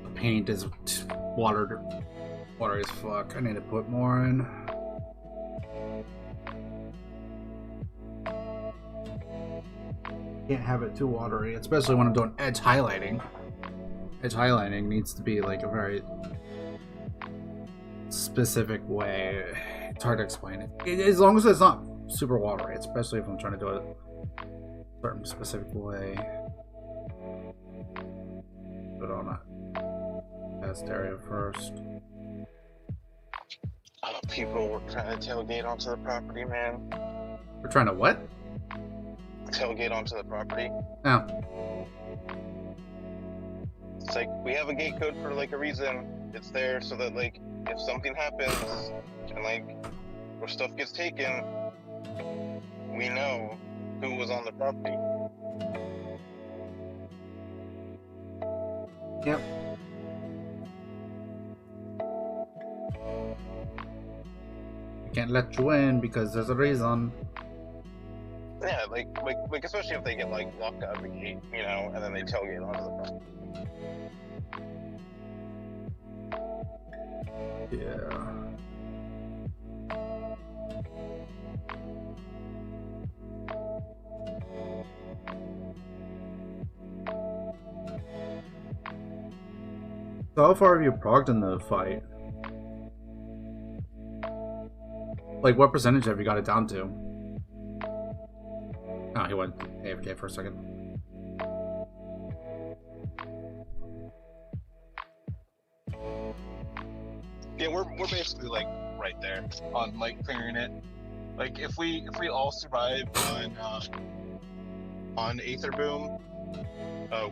The paint is watery as fuck. I need to put more in. Can't have it too watery, especially when I'm doing edge highlighting. Edge highlighting needs to be like a very specific way. It's hard to explain it. As long as it's not super watery, especially if I'm trying to do it a certain specific way. Put on a test area first. People were trying to tailgate onto the property, man. We're trying to what? Tailgate onto the property. Oh. It's like, we have a gate code for like a reason. It's there so that like, if something happens and like, or stuff gets taken, we know who was on the property. Yep. I can't let you in because there's a reason. Yeah, like especially if they get like locked out of the gate, you know, and then they tailgate onto the property. Yeah. So how far have you progged in the fight? Like, what percentage have you got it down to? Oh, he went AFK for a second. Yeah, we're basically like right there on like clearing it. Like if we all survive on Aether Boom,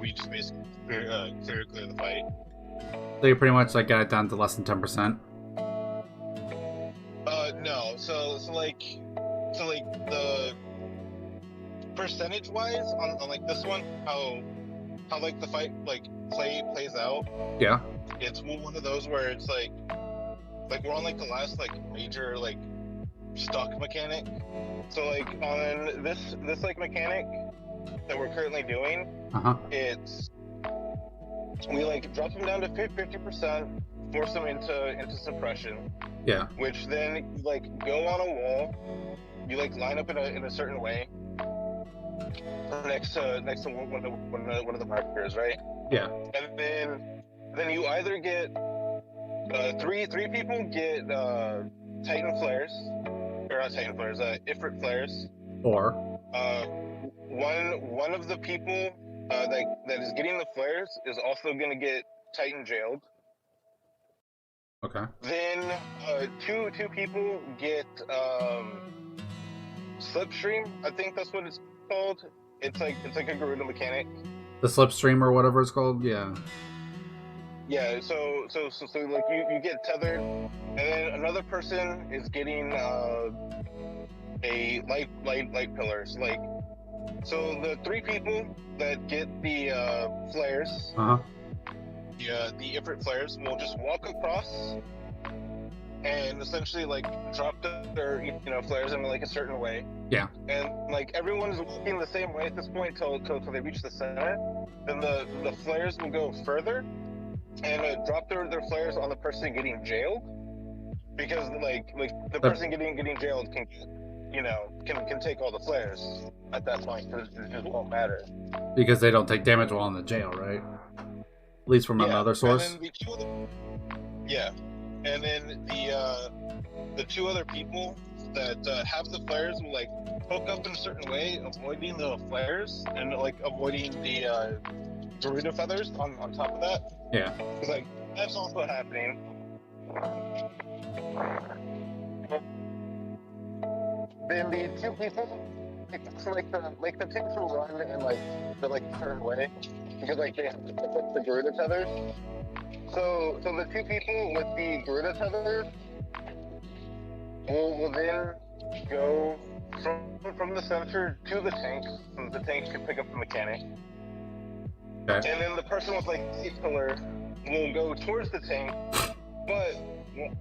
we just basically clear the fight. So you pretty much like got it down to less than 10%. No. So like the percentage wise on like this one, how like the fight like plays out. Yeah. It's one of those where it's like we're on like the last like major like stock mechanic. So like on this like mechanic that we're currently doing, it's we like drop them down to 50%, force them into suppression. Yeah. Which then you like go on a wall, you like line up in a certain way next to one of the markers, right? Yeah. And then you either get three people get Titan flares, or not Titan flares, Ifrit flares. Or one of the people that is getting the flares is also going to get Titan jailed. Okay. Then two people get Slipstream. I think that's what it's called. It's like a Garuda mechanic. The Slipstream or whatever it's called. Yeah. Yeah. So like you get tethered, and then another person is getting a light pillars. Like, so the three people that get the flares. The Ifrit flares will just walk across and essentially like drop their flares in like a certain way. Yeah. And like everyone's walking the same way at this point till they reach the center. Then the flares will go further and drop their flares on the person getting jailed, because like the person getting jailed can take all the flares at that point, because it just won't matter. Because they don't take damage while in the jail, right? At least from another source. And then the two other people that have the flares will like hook up in a certain way, avoiding the flares and like avoiding the Garuda feathers on top of that. Yeah. Because like that's also happening. Then the two people like the tanks will run in like a certain way, because like they have to pick up the Garuda tethers. So the two people with the Garuda tethers will then go from the center to the tank, so the tank can pick up the mechanic. Okay. And then the person with like the pillar will go towards the tank, but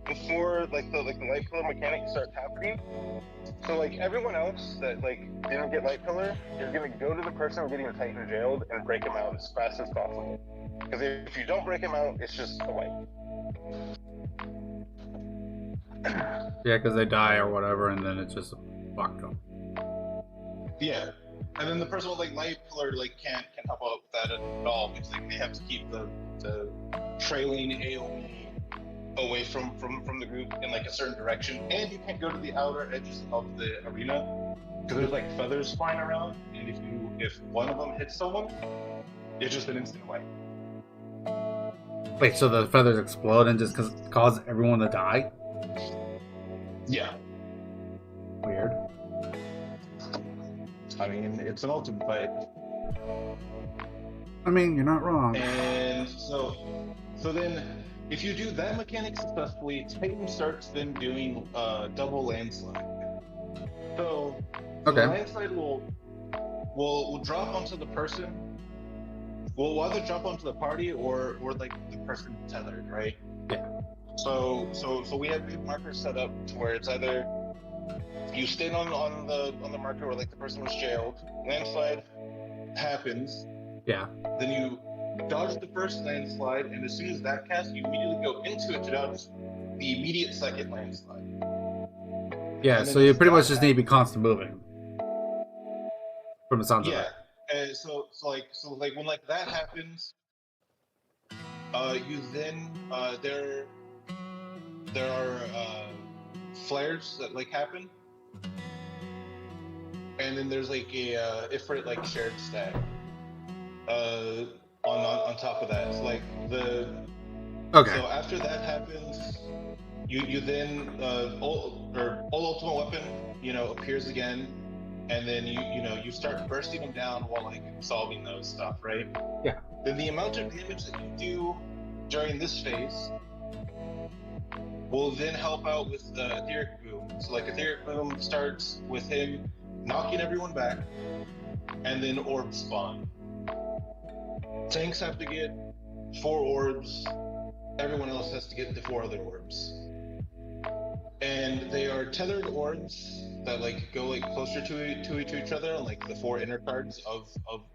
before like the light pillar mechanic starts happening. So like everyone else that like didn't get light pillar is gonna go to the person getting the Titan jailed and break him out as fast as possible. Because if you don't break him out, it's just a wipe. Yeah, because they die or whatever, and then it's just fuck them. Yeah, and then the person with like light pillar like can't help out with that at all because like, they have to keep the trailing AoE away from the group in like a certain direction, and you can't go to the outer edges of the arena because there's like feathers flying around, and if one of them hits someone, it's just an instant wipe. Wait, so the feathers explode and just cause everyone to die? Yeah. Weird. I mean, it's an ultimate fight. I mean, you're not wrong. And so then, if you do that mechanic successfully, Titan starts then doing double landslide. So Okay. the landslide will drop onto the person. Will either drop onto the party or like the person tethered, right? Yeah. So we have markers set up to where it's either you stand on the marker where like the person was jailed, landslide happens. Yeah. Then you dodge the first landslide, and as soon as that casts, you immediately go into it to dodge the immediate second landslide. Yeah, so you pretty much just need to be constant moving. From the sounds of it. Yeah. And so like when like that happens, you then there are flares that like happen, and then there's like a Ifrit like shared stack on top of that. It's like the Okay. So after that happens, you then all ultimate weapon appears again, and then you start bursting them down while like solving those stuff, right? Yeah. Then the amount of damage that you do during this phase will then help out with the etheric boom. So like etheric boom starts with him knocking everyone back, and then orbs spawn. Tanks have to get 4 orbs. Everyone else has to get the 4 other orbs. And they are tethered orbs that like go like closer to each other on like the 4 inner cards of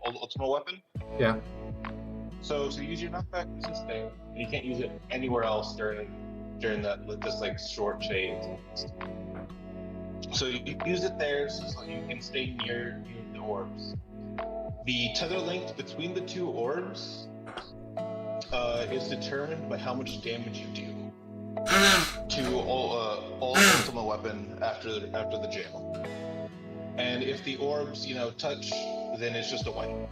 ultimate weapon. Yeah. So use your knockback resisting, and you can't use it anywhere else during this like short phase. So you use it there so you can stay near the orbs. The tether length between the 2 orbs is determined by how much damage you do to all ultimate weapon after the jail. And if the orbs touch, then it's just a wipe.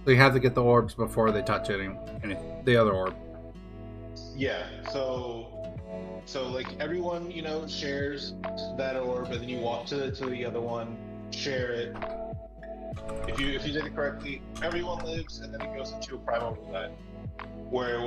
So you have to get the orbs before they touch the other orb. Yeah. So like everyone shares that orb, and then you walk to the other one, share it. If you did it correctly, everyone lives, and then it goes into a primal roulette, where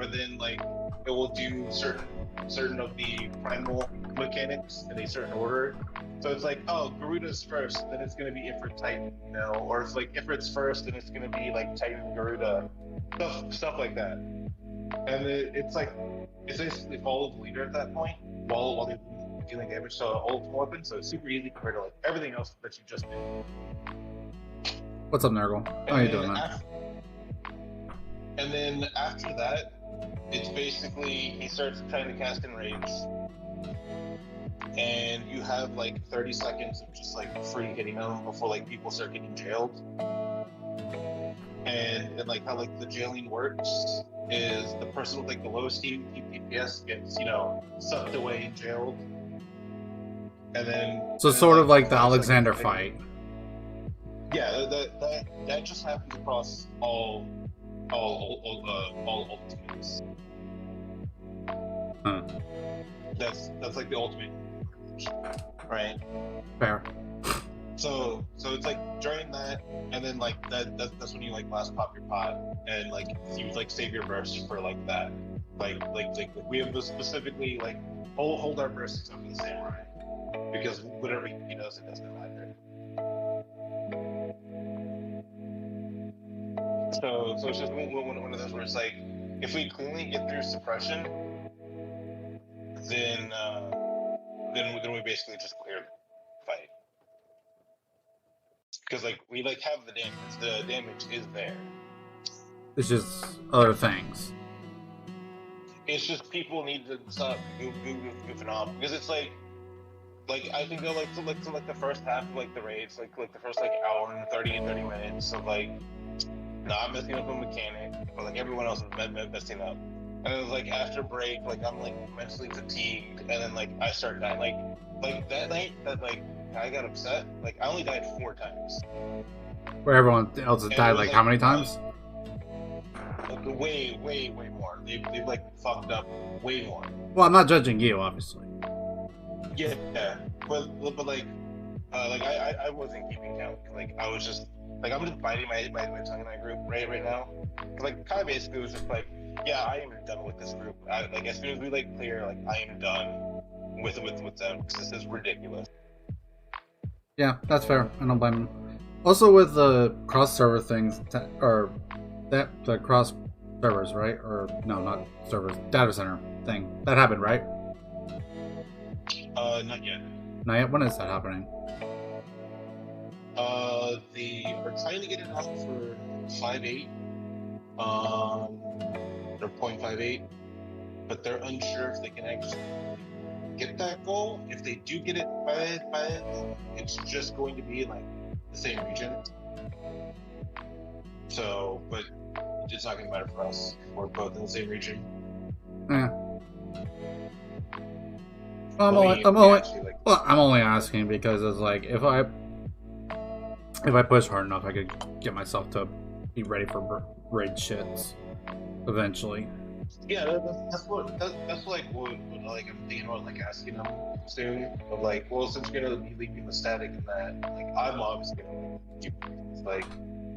then like it will do certain of the primal mechanics in a certain order. So it's like, oh, Garuda's first, then it's gonna be Ifrit Titan, or it's like Ifrit's first, then it's gonna be like Titan Garuda, stuff like that. And it's basically follow the leader at that point while they're dealing damage to ultimate weapon. So it's super easy compared to like everything else that you just did. What's up, Nurgle? How are you doing, man? And then after that, it's basically he starts trying to cast in raids, and you have like 30 seconds of just like free hitting them before like people start getting jailed. And like how like the jailing works is the person with like the lowest DPS gets sucked away and jailed, and then So sort of like the Alexander fight. Yeah, that just happens across all ultimates. Huh. That's like the ultimate, right? Fair. So it's like during that, and then like that's when you like last pop your pot, and like you like save your burst for like that. Like we have this specifically like hold our bursts except for the samurai, because whatever he does, it doesn't matter. So it's just one of those where it's like, if we cleanly get through suppression, then we basically just clear the fight. Because like we like have the damage. The damage is there. It's just other things. It's just people need to stop goofing off, because it's like I can go like to the first half of like the raids, like the first like hour and 30 minutes of like not messing up a mechanic, but like everyone else is messing up. And then it's like after break, like I'm like mentally fatigued, and then like I start dying. Like that night that like I got upset, like I only died 4 times. Where everyone else has died like how many times? Like way more. They've like fucked up way more. Well, I'm not judging you, obviously. Yeah, but like I wasn't keeping count. Like I was just like I'm just biting my tongue in that group right now. Like kind of basically was just like, yeah, I am done with this group. Like as soon as we like clear, like I am done with them. This is ridiculous. Yeah, that's fair. I don't blame them. Also, with the cross server things, or that the cross servers, right? Or no, not servers, data center thing that happened, right? Not yet. Not yet. When is that happening? We're trying to get it out for 5.8, or 0.58, but they're unsure if they can actually get that goal. If they do get it by it, it's just going to be like the same region. So, but it's not going to matter for us. We're both in the same region. Yeah. I'm only asking because it's like if I push hard enough, I could get myself to be ready for raid shits eventually. Yeah, that's like what like I'm thinking about like asking them soon. Of like, well, since you're gonna be leaving the static and that, like I'm obviously gonna keep like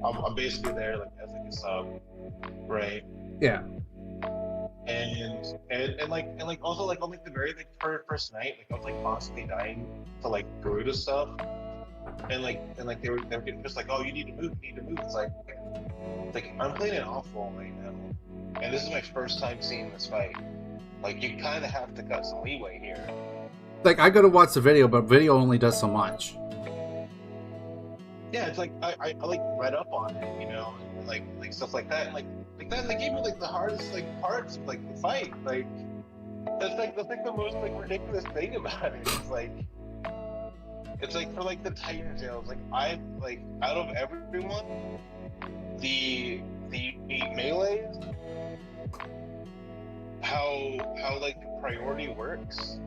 I'm basically there like as like a sub, right? Yeah. And like also like on like the very like first night, like I was like constantly dying to like Garuda stuff, and they were getting just like, oh, you need to move. It's like I'm playing it awful right now, and this is my first time seeing this fight. Like you kind of have to cut some leeway here. Like I go to watch the video, but video only does so much. Yeah, it's like I like read up on it, you know, and like stuff like that, and like that they gave me like the hardest like parts of like the fight. Like that's like the most like ridiculous thing about it. It's like for like the Titan jails, like I like out of everyone, the melees, how like the priority works.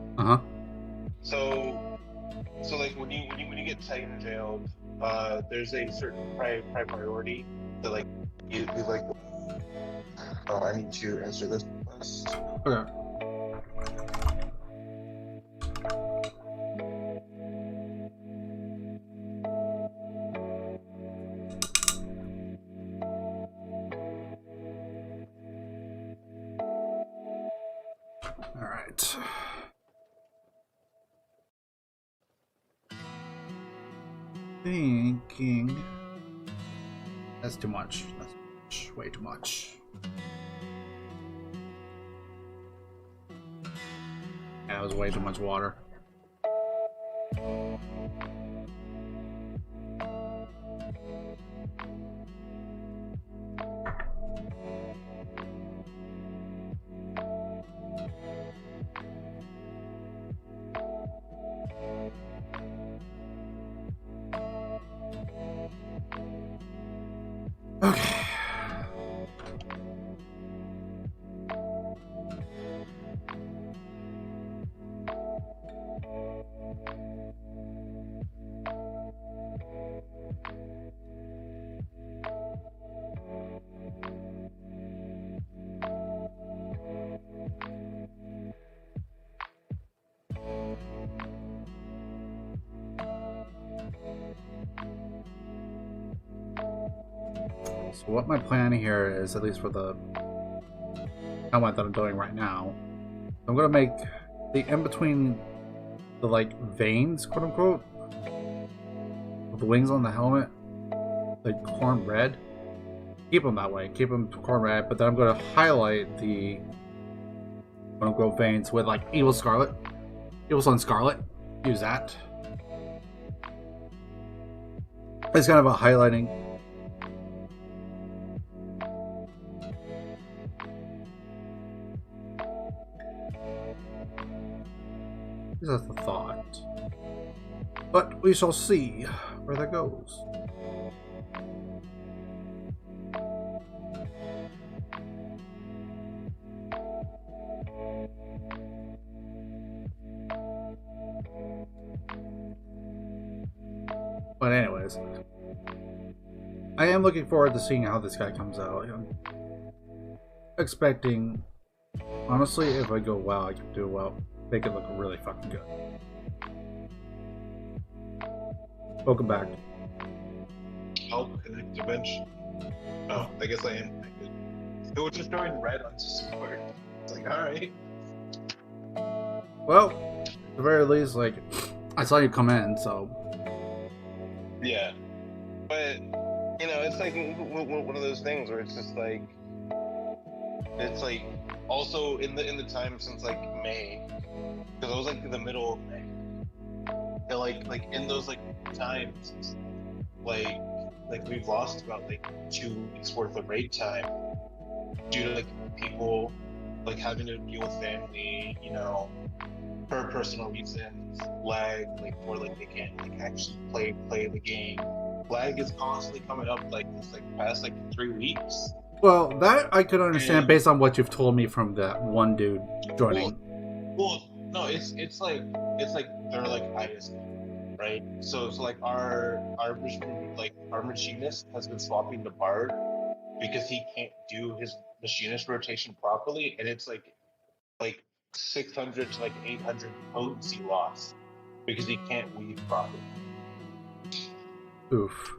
So like when you get Titan jailed, there's a certain priority that like you like. Oh, I need to answer this first. Okay. All right. Thinking. That's too much. That's way too much. That was way too much water. Okay. So what my plan here is, at least for the helmet that I'm doing right now, I'm gonna make the in between the like veins, quote unquote, of the wings on the helmet, like corn red. Keep them that way. Keep them corn red, but then I'm gonna highlight the quote unquote veins with like Evil Scarlet, Evil Sun Scarlet. Use that. It's kind of a highlighting. That's the thought. But we shall see where that goes. But anyways, I am looking forward to seeing how this guy comes out. I'm expecting, honestly, if I go well, I can do well. Make it look really fucking good. Welcome back. I'll connect eventually. Oh, I guess I am connected. It was just showing red on Discord. It's like, alright. Well, at the very least, like, I saw you come in, so. Yeah. But, you know, it's like one of those things where it's just like, it's like, also in the time since like May, because it was like the middle of May. And like in those like times, like we've lost about like 2 weeks worth of raid time due to like people like having to deal with family, you know, for personal reasons, lag, like or like they can't like actually play the game. Lag is constantly coming up like this like past like 3 weeks. Well, that I could understand based on what you've told me from that one dude joining. Well, no, it's like they're like ISP, right? So like our machinist has been swapping to Bard because he can't do his machinist rotation properly, and it's like 600 to like 800 potency loss because he can't weave properly. Oof.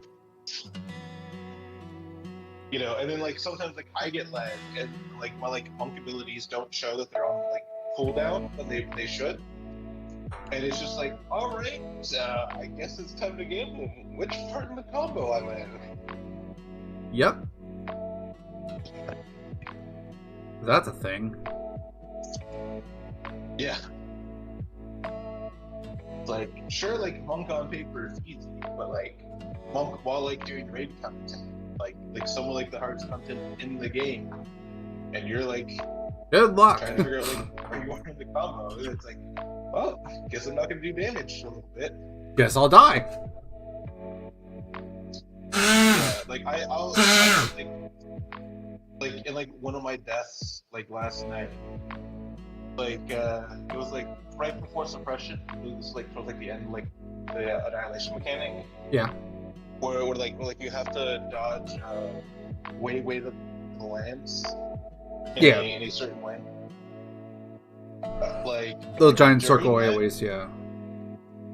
You know, and then like sometimes like I get lag and like my like monk abilities don't show that they're on like cooldown when they should, and it's just like, all right, I guess it's time to gamble. Which part in the combo I'm in? Yep. That's a thing. Yeah. Like sure, like monk on paper is easy, but like monk while like doing raid content. Like some of like the hardest content in the game, and you're like, good luck. Trying to figure out like where you are in the combo. And it's like, well, guess I'm not gonna do damage a little bit. Guess I'll die. Like I'll like in like one of my deaths like last night, like it was like right before suppression. It was like towards like the end, like the annihilation mechanic. Yeah. Where like you have to dodge way the lands in a certain way. Like the giant circle AoS, yeah.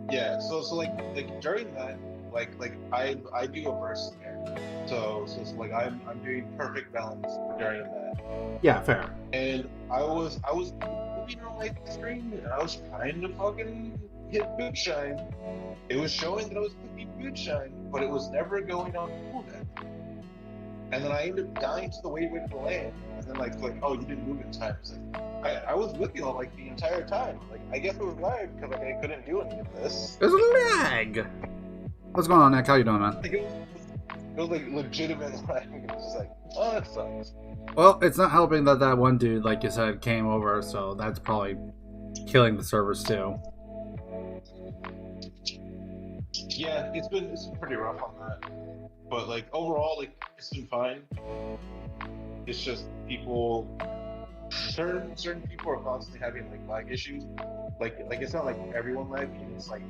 Yeah, so like during that, like I do a burst there. So like I'm doing perfect balance during that. Yeah, fair. And I was moving on my screen and I was trying to fucking hit boot shine. It was showing that I was clicking boot shine, but it was never going on cooldown. And then I ended up dying to the way to the land. And then like oh, you didn't move in time. Like, I was with you all like the entire time. Like I guess it was lag because like I couldn't do any of this. There's a lag. What's going on, Nick? How you doing, man? Like, it was like legitimate lag. It was just like, oh, that sucks. Well, it's not helping that one dude, like you said, came over, so that's probably killing the servers too. Yeah, it's been pretty rough on that. But like overall, like it's been fine. It's just people, certain people are constantly having like lag issues. Like it's not like everyone lagging. It's like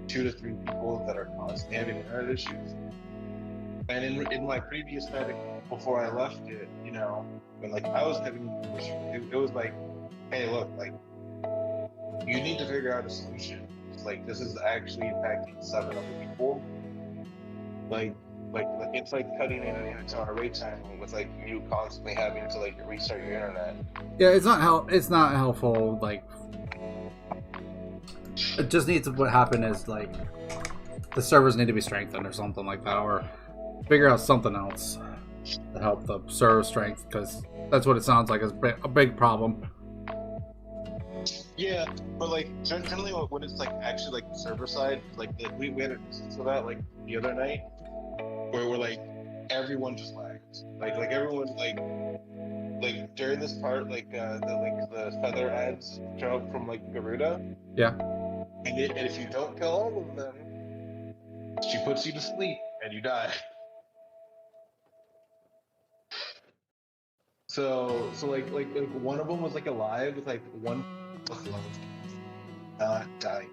2 to 3 people that are constantly having internet issues. And in my previous medic before I left it, you know, when like I was having issues, it was like, hey, look, like you need to figure out a solution. Like this is actually impacting 7 other people. Like it's like cutting into our rate time with like you constantly having to like restart your internet. Yeah, it's not helpful. Like it just needs to. What happen is like the servers need to be strengthened or something like that, or figure out something else to help the server strength, because that's what it sounds like is a big problem. Yeah, but like generally when it's like actually like server side, like we had an instance of that like the other night where we're like everyone just lags. Like everyone like during this part the feather ads show up from like Garuda. Yeah. And if you don't kill all of them, she puts you to sleep and you die. So like one of them was like alive with like one dying.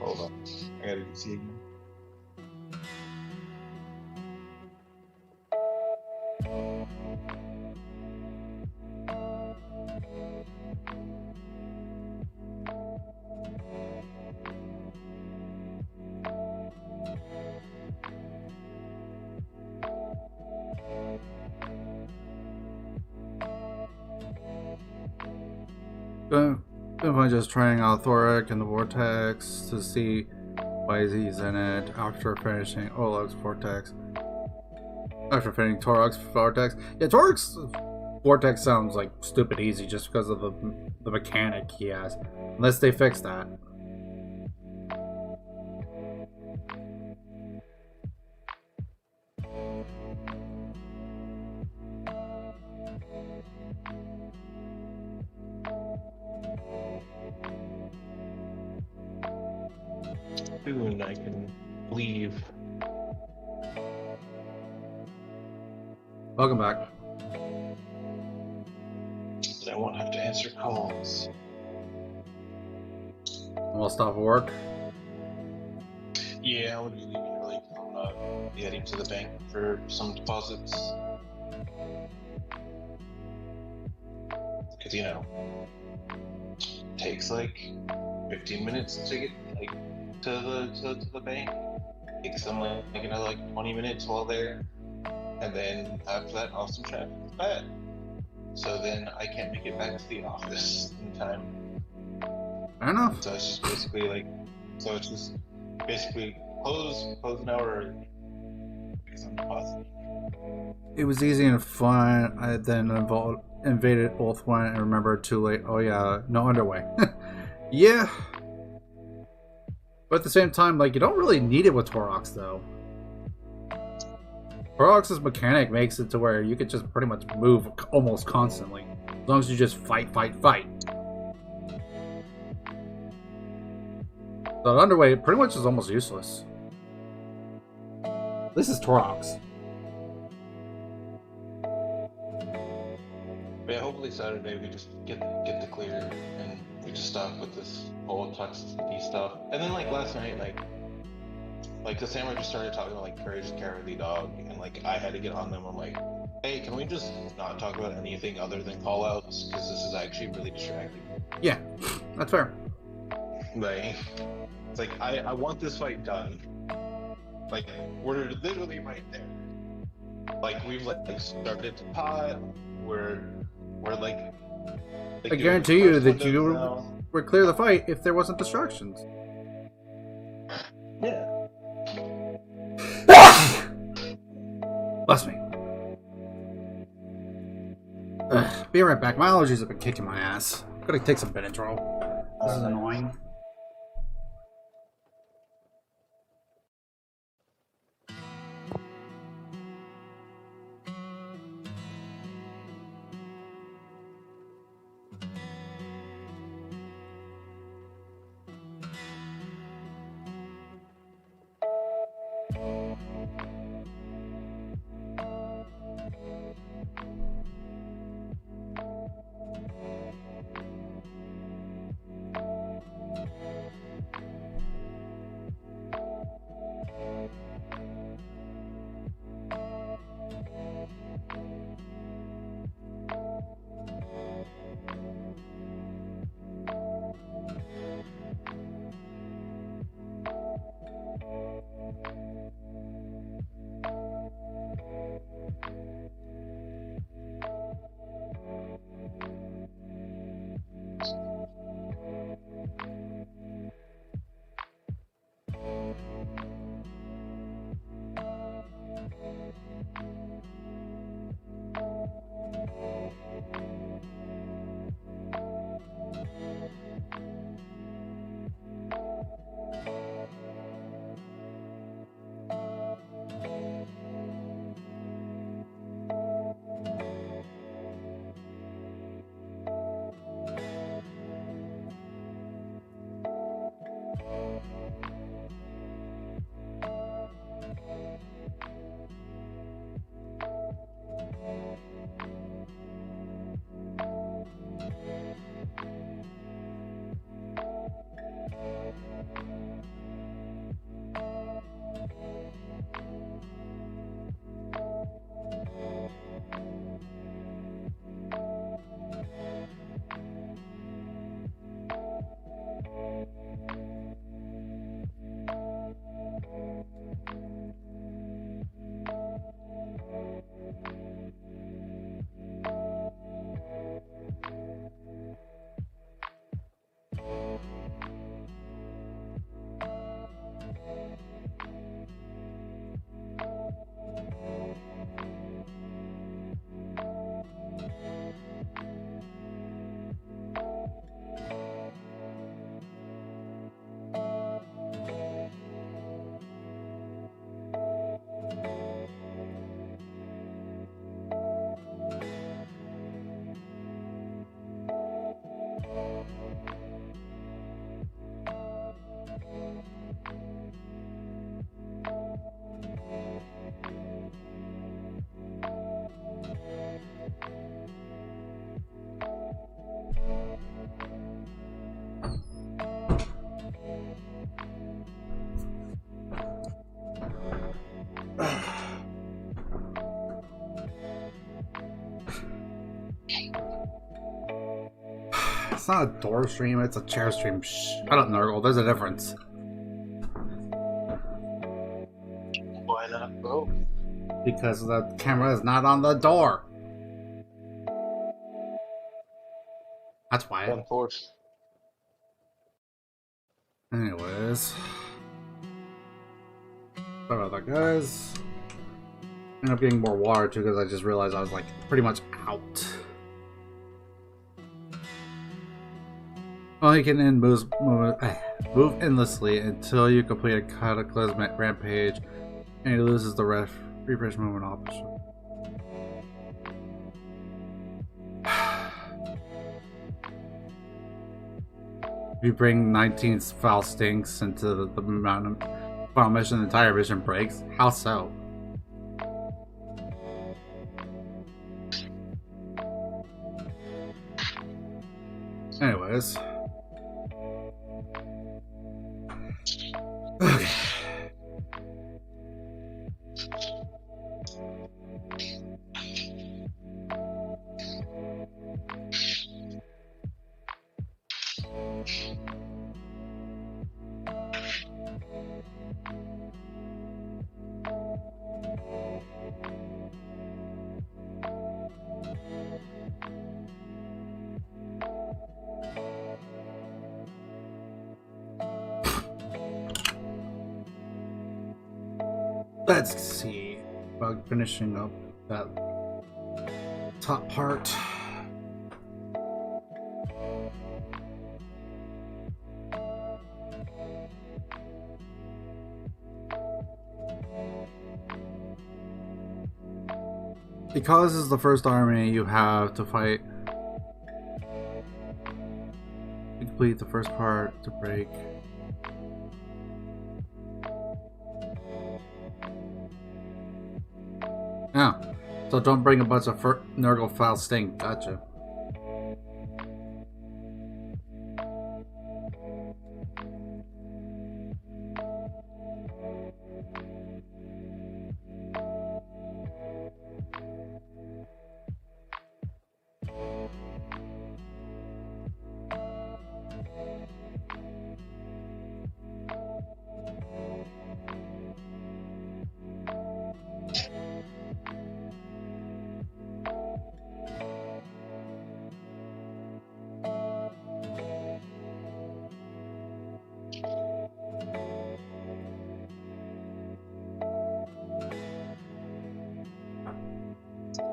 Hold on, I gotta see again. I'm just trying out Thorak and the Vortex to see why he's in it after finishing Olog's Vortex. After finishing Torak's Vortex. Yeah, Torak's Vortex sounds like stupid easy just because of the mechanic he has. Unless they fix that. Soon I can leave. Welcome back. But I won't have to answer calls. We'll stop work. Yeah, I would be leaving early. I'm heading to the bank for some deposits. Because, you know, it takes like 15 minutes to get like to the bank. It takes them like another like 20 minutes while there. And then after that, awesome traffic is bad. So then I can't make it back to the office in time. Fair enough. So it's just basically close an hour early because I'm depositing. It was easy and fun. I then invaded both one and remembered too late. Oh yeah, no underway. Yeah. But at the same time, like, you don't really need it with Torox though. Torox's mechanic makes it to where you could just pretty much move almost constantly. As long as you just fight. The underway pretty much is almost useless. This is Torox. Yeah, hopefully Saturday we just get the clear and we just stop with this whole toxicity stuff. And then like last night, like the samurai just started talking about like Courage the Cowardly Dog, and like I had to get on them. I'm like, hey, can we just not talk about anything other than callouts? Because this is actually really distracting. Yeah, that's fair. Like, it's like I want this fight done. Like we're literally right there. Like we've like started to pot. We're like I guarantee you that you would clear the fight if there wasn't distractions. Yeah. Bless me. Be right back. My allergies have been kicking my ass. I'm gonna take some Benadryl. This is annoying. It's not a door stream, it's a chair stream. Shh. Shut up, Nurgle. There's a difference. Why not both? Because the camera is not on the door. That's why. Unfortunately. Anyways. Sorry about that, guys. Ended up getting more water too because I just realized I was like pretty much out. Well, you can end move endlessly until you complete a cataclysmic rampage and he loses the refresh movement option. If you bring 19 foul stinks into the mountain final mission, the entire mission breaks. How so? Anyways. Okay. Let's see about finishing up that top part. Because this is the first army you have to fight. Complete the first part to break. Yeah, so don't bring a bunch of Nurgle foul stink. Gotcha.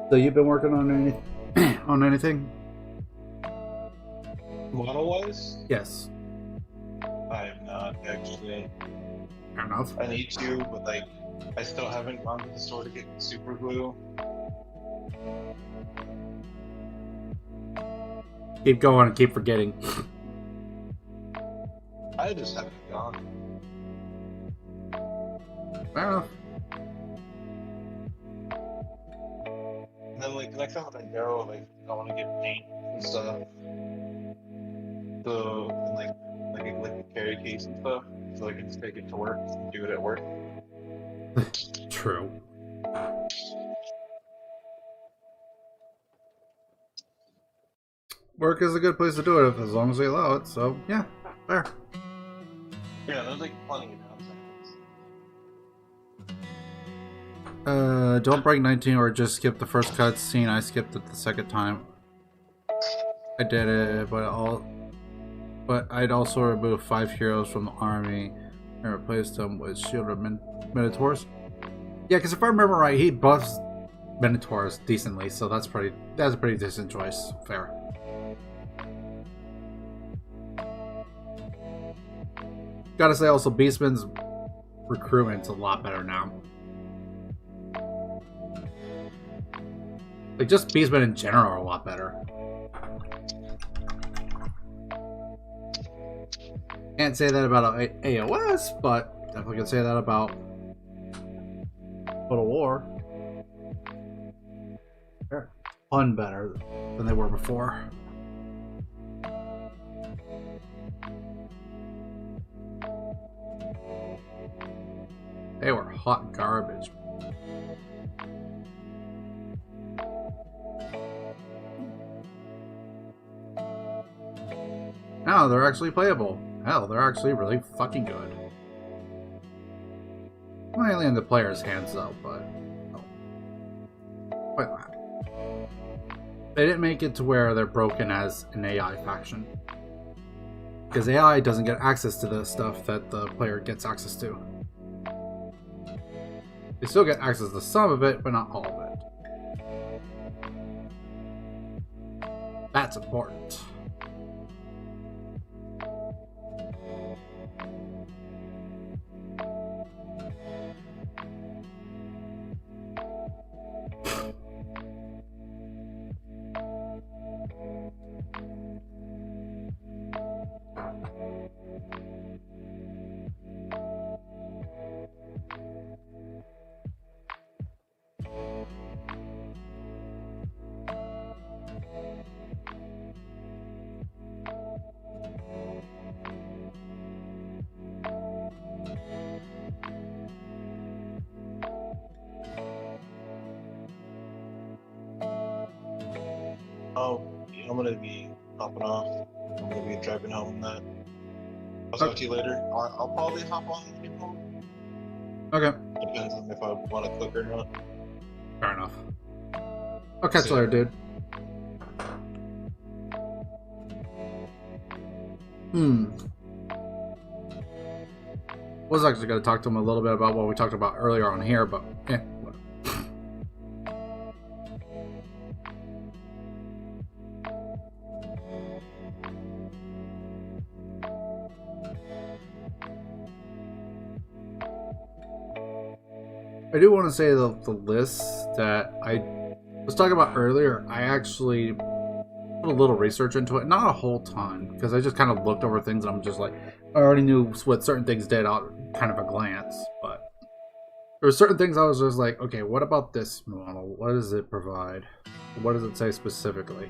So you've been working on anything? Model-wise? Yes. I am not, actually. Fair enough. I need to, but like, I still haven't gone to the store to get super glue. Keep going and keep forgetting. I just haven't gone. Fair enough. And then like next time when I go, like I want to get paint and stuff. So and, like a carry case and stuff, so I can just take it to work and do it at work. True. Work is a good place to do it as long as they allow it, so yeah, fair. Yeah, there's like plenty of Don't break 19 or just skip the first cutscene. I skipped it the second time. I did it, but I'd also remove 5 heroes from the army and replace them with shielded Minotaurs. Yeah, because if I remember right, he buffs Minotaurs decently, so that's a pretty decent choice. Fair. Gotta say also, Beastman's recruitment's a lot better now. Like, just Beastmen in general are a lot better. Can't say that about AoS, but definitely can say that about Total War. They're a ton better than they were before. They were hot garbage. Now they're actually playable. Hell, they're actually really fucking good. Mainly in the player's hands though, but oh. Quite not. They didn't make it to where they're broken as an AI faction. Because AI doesn't get access to the stuff that the player gets access to. They still get access to some of it, but not all of it. That's important. Oh, yeah, I'm gonna be hopping off. I'm gonna be driving home and that. I'll talk to you later. I'll probably hop on and get home. Okay. Depends on if I want to click or not. Fair enough. I'll catch you later, dude. Was actually going to talk to him a little bit about what we talked about earlier on here, but whatever. I do want to say the list that I was talking about earlier, I actually put a little research into it. Not a whole ton, because I just kind of looked over things and I'm just like, I already knew what certain things did out kind of a glance, but there were certain things I was just like, okay, what about this model? What does it provide? What does it say specifically?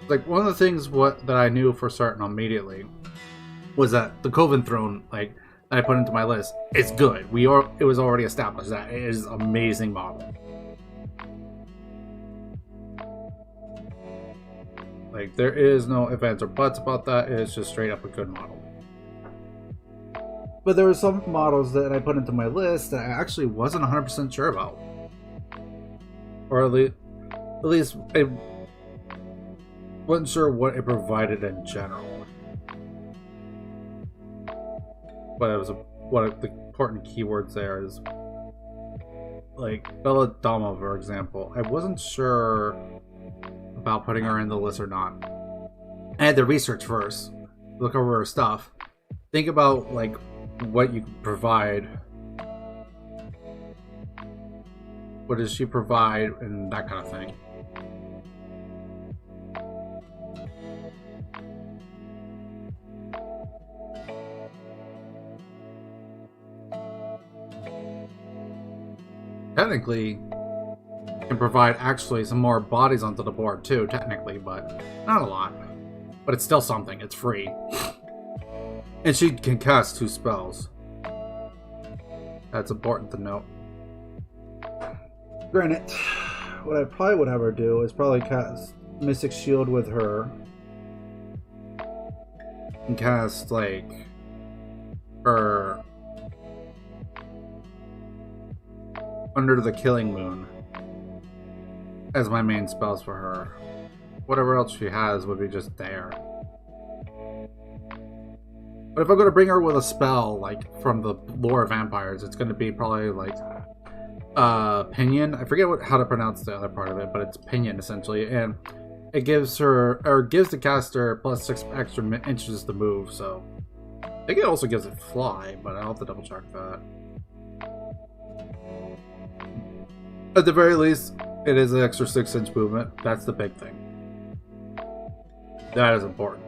Like, one of the things that I knew for certain immediately was that the Coven Throne, like, that I put into my list, is good. It was already established that it is an amazing model. Like, there is no ifs, ands, or buts about that. It's just straight up a good model. But there were some models that I put into my list that I actually wasn't 100% sure about. Or at least I wasn't sure what it provided in general. But it was what the important keywords there is, like Belladonna, for example. I wasn't sure about putting her in the list or not. I had to research first, look over her stuff, think about like what you can provide, what does she provide, and that kind of thing. Technically, can provide actually some more bodies onto the board too, technically, but not a lot. But it's still something, it's free. And she can cast 2 spells. That's important to note. Granted, what I probably would have her do is probably cast Mystic Shield with her. And cast, like, her Under the Killing Moon as my main spells for her. Whatever else she has would be just there. But if I'm going to bring her with a spell, like, from the lore of vampires, it's going to be probably, like, Pinion. I forget how to pronounce the other part of it, but it's Pinion, essentially. And it gives her, or gives the caster plus 6 extra inches to move, so I think it also gives it fly, but I'll have to double check that. At the very least, it is an extra 6-inch movement. That's the big thing. That is important.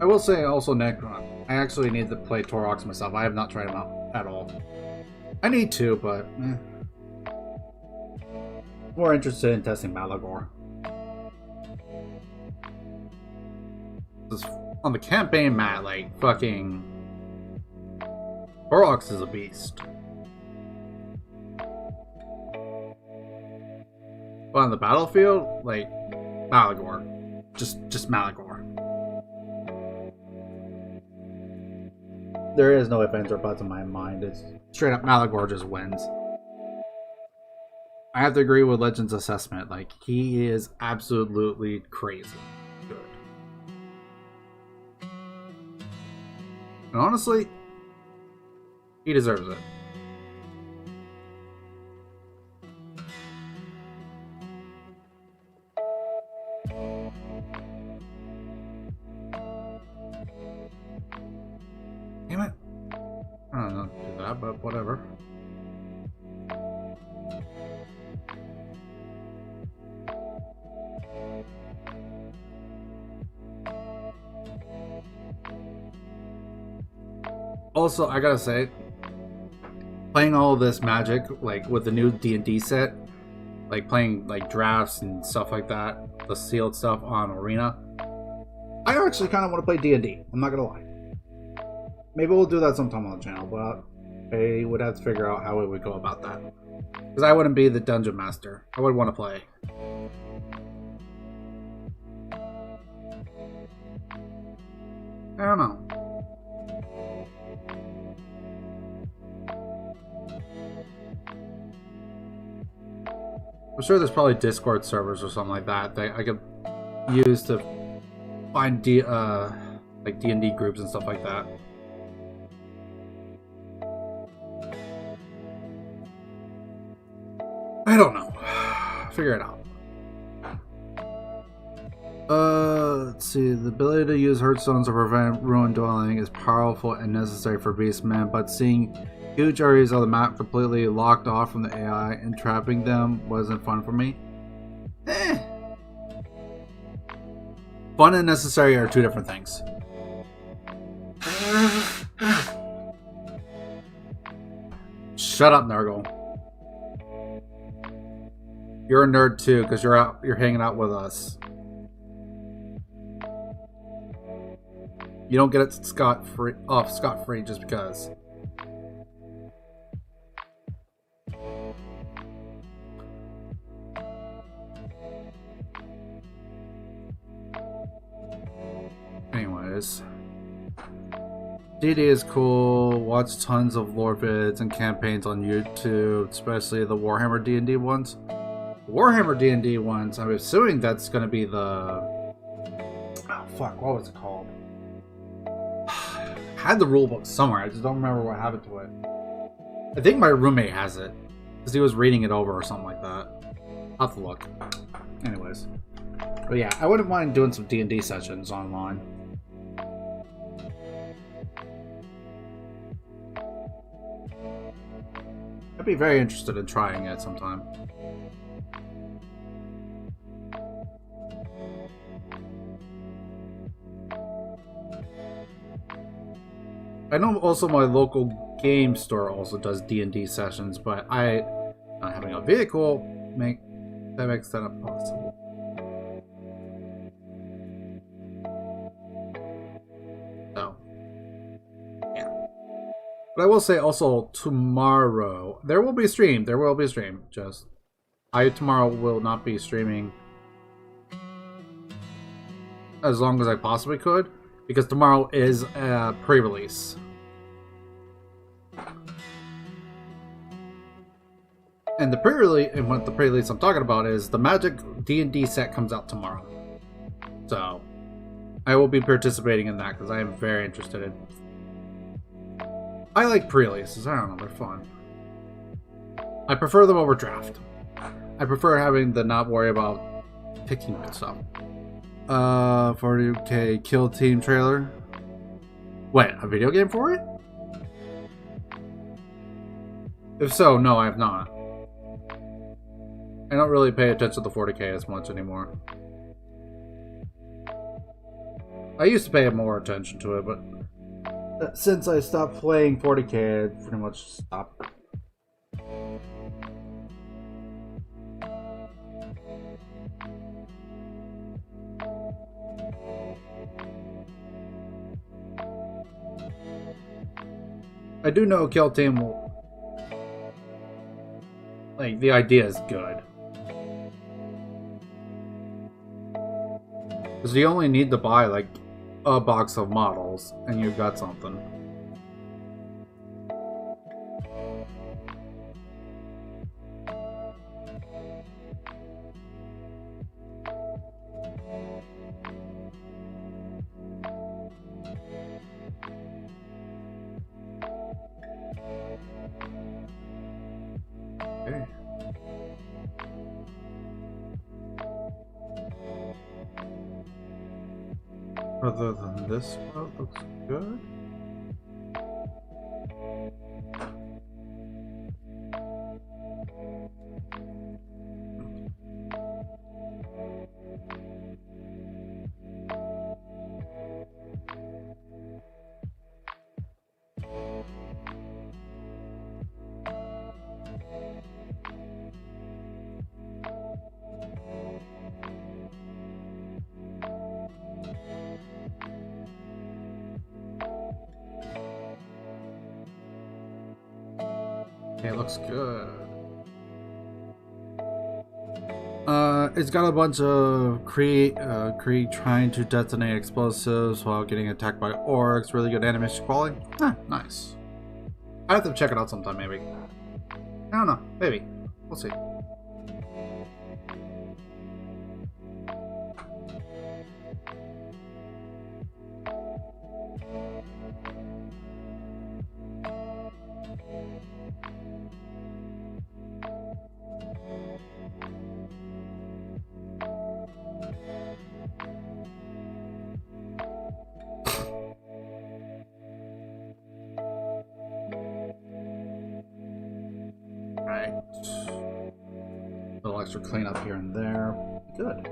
I will say also, Necron, I actually need to play Torox myself. I have not tried him out at all. I need to, but more interested in testing Malagor. Just on the campaign map, like fucking Horrocks is a beast. But on the battlefield, like Malagor, just Malagor. There is no ifs, ands, or buts in my mind. It's straight up Malagor just wins. I have to agree with Legend's assessment. Like, he is absolutely crazy good. And honestly, he deserves it. Damn it. I don't know how to do that, but whatever. Also, I gotta say, playing all of this Magic, like with the new D&D set, like playing like drafts and stuff like that, the sealed stuff on Arena, I actually kind of want to play D&D. I'm not gonna lie. Maybe we'll do that sometime on the channel, but I would have to figure out how we would go about that. Because I wouldn't be the dungeon master. I would want to play. I don't know. I'm sure there's probably Discord servers or something like that that I could use to find like D&D groups and stuff like that. I don't know. Figure it out. Let's see. The ability to use Hearthstones to prevent ruin dwelling is powerful and necessary for beastmen, but seeing huge areas of the map completely locked off from the AI and trapping them wasn't fun for me. Fun and necessary are two different things. Shut up, Nurgle. You're a nerd too, because you're hanging out with us. You don't get it scot-free just because. Anyways, D&D is cool. Watch tons of lore vids and campaigns on YouTube, especially the Warhammer D&D ones. Warhammer D&D ones, I'm assuming that's going to be the... Oh, fuck, what was it called? I had the rulebook somewhere, I just don't remember what happened to it. I think my roommate has it, because he was reading it over or something like that. I'll have to look. Anyways. But yeah, I wouldn't mind doing some D&D sessions online. I'd be very interested in trying it sometime. I know also my local game store also does D&D sessions, but not having a vehicle makes that impossible. So, yeah. But I will say also tomorrow there will be a stream. There will be a stream. Just tomorrow will not be streaming as long as I possibly could, because tomorrow is a pre-release. And the pre-release, and what the pre-release I'm talking about is the Magic D&D set comes out tomorrow. So, I will be participating in that because I am very interested in. I like pre-releases. I don't know, they're fun. I prefer them over draft. I prefer having the not worry about picking stuff. 40k Kill Team trailer. Wait, a video game for it? If so, no, I have not. I don't really pay attention to 40k as much anymore. I used to pay more attention to it, but since I stopped playing 40k, I pretty much stopped I do know Kill Team will... Like, the idea is good. Because you only need to buy, like, a box of models, and you've got something. Okay. Other than this part looks good. Okay, it looks good. It's got a bunch of Kree trying to detonate explosives while getting attacked by orcs. Really good animation quality. Ah, nice. I have to check it out sometime, maybe. I don't know. Maybe. We'll see. Right. A little extra cleanup here and there. Good.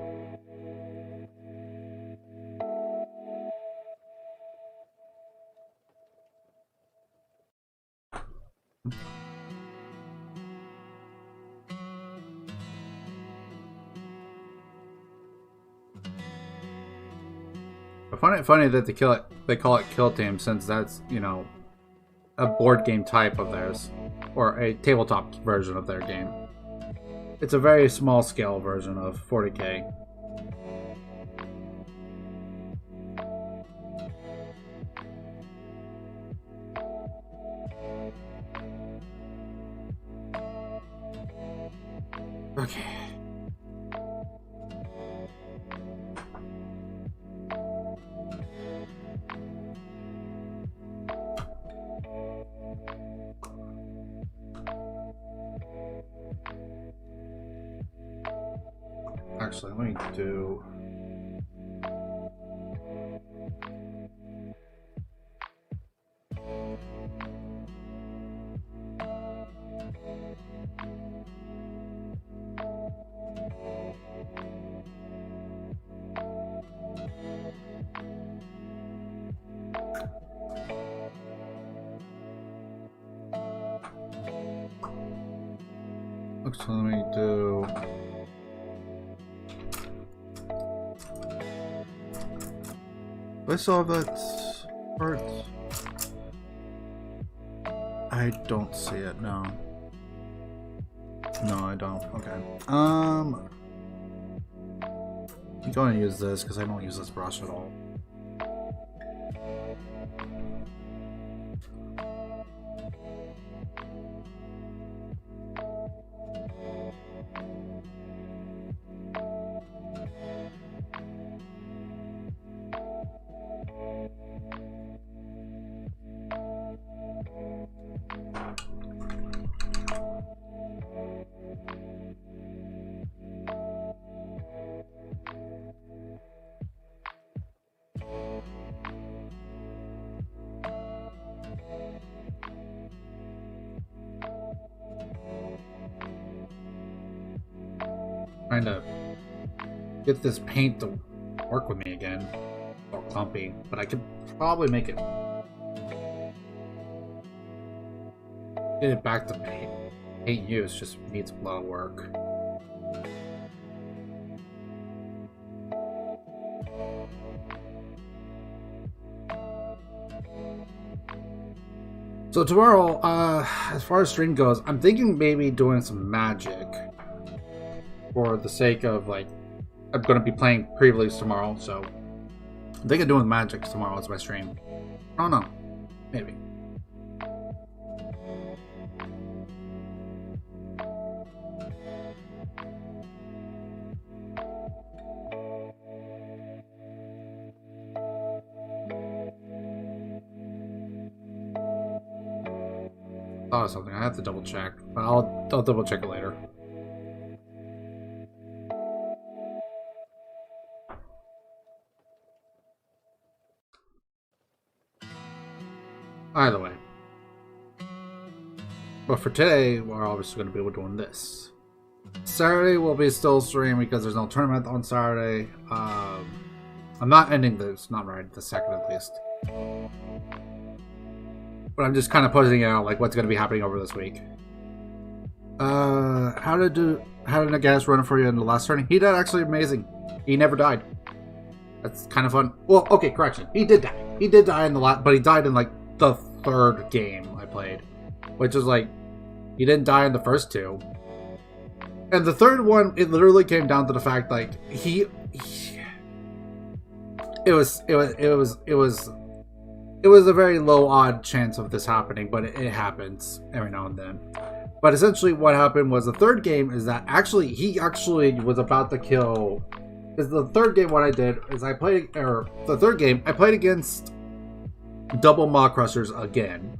I find it funny that they call it Kill Team, since that's, you know, a board game type of theirs, or a tabletop version of their game. It's a very small scale version of 40K. Okay. Actually, let me do... Let me do... I still have that part. I don't see it, no. No, I don't. Okay. I'm going to use this because I don't use this brush at all. Trying to get this paint to work with me again. It's all clumpy, but I could probably make it. Get it back to paint use, just needs a lot of work. So tomorrow, as far as stream goes, I'm thinking maybe doing some magic. For the sake of, like, I'm going to be playing pre-release tomorrow, so I'm thinking of doing magic tomorrow as my stream. I don't know. Maybe. Oh, something. I have to double check, but I'll double check it later. Either way. But for today, we're obviously going to be doing this. Saturday will be still streaming because there's no tournament on Saturday. I'm not ending this, not right the second at least. But I'm just kind of putting out like what's going to be happening over this week. How did Nagash run for you in the last turn? He did actually amazing. He never died. That's kind of fun. Well, okay, correction. He did die. He did die in the last, but he died in like the third game I played, which is like he didn't die in the first two. And the third one, it literally came down to the fact like it was a very low odd chance of this happening, but it happens every now and then. But essentially what happened was the third game is that he actually was about to kill. Is the third game what I did is I played against double Maw Crushers again.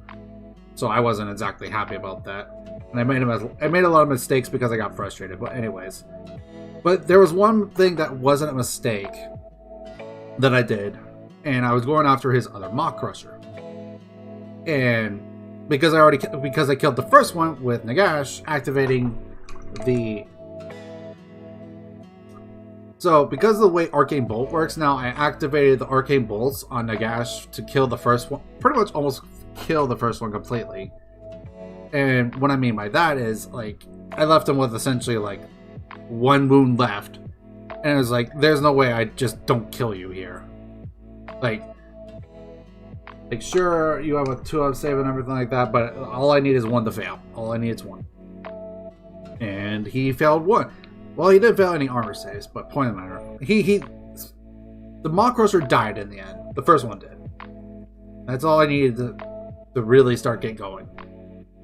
So I wasn't exactly happy about that. And I made a lot of mistakes because I got frustrated. But anyways. But there was one thing that wasn't a mistake that I did. And I was going after his other Maw Crusher. And because I killed the first one with Nagash, activating the... So, because of the way Arcane Bolt works now, I activated the Arcane Bolts on Nagash to kill the first one. Pretty much almost kill the first one completely. And what I mean by that is, like, I left him with essentially, like, one wound left. And it was like, there's no way I just don't kill you here. Like, sure, you have a 2-up save and everything like that, but all I need is one to fail. All I need is one. And he failed one. Well, he didn't fail any armor saves, but point of the matter, the Maw Crusher died in the end. The first one did. That's all I needed to really start getting going.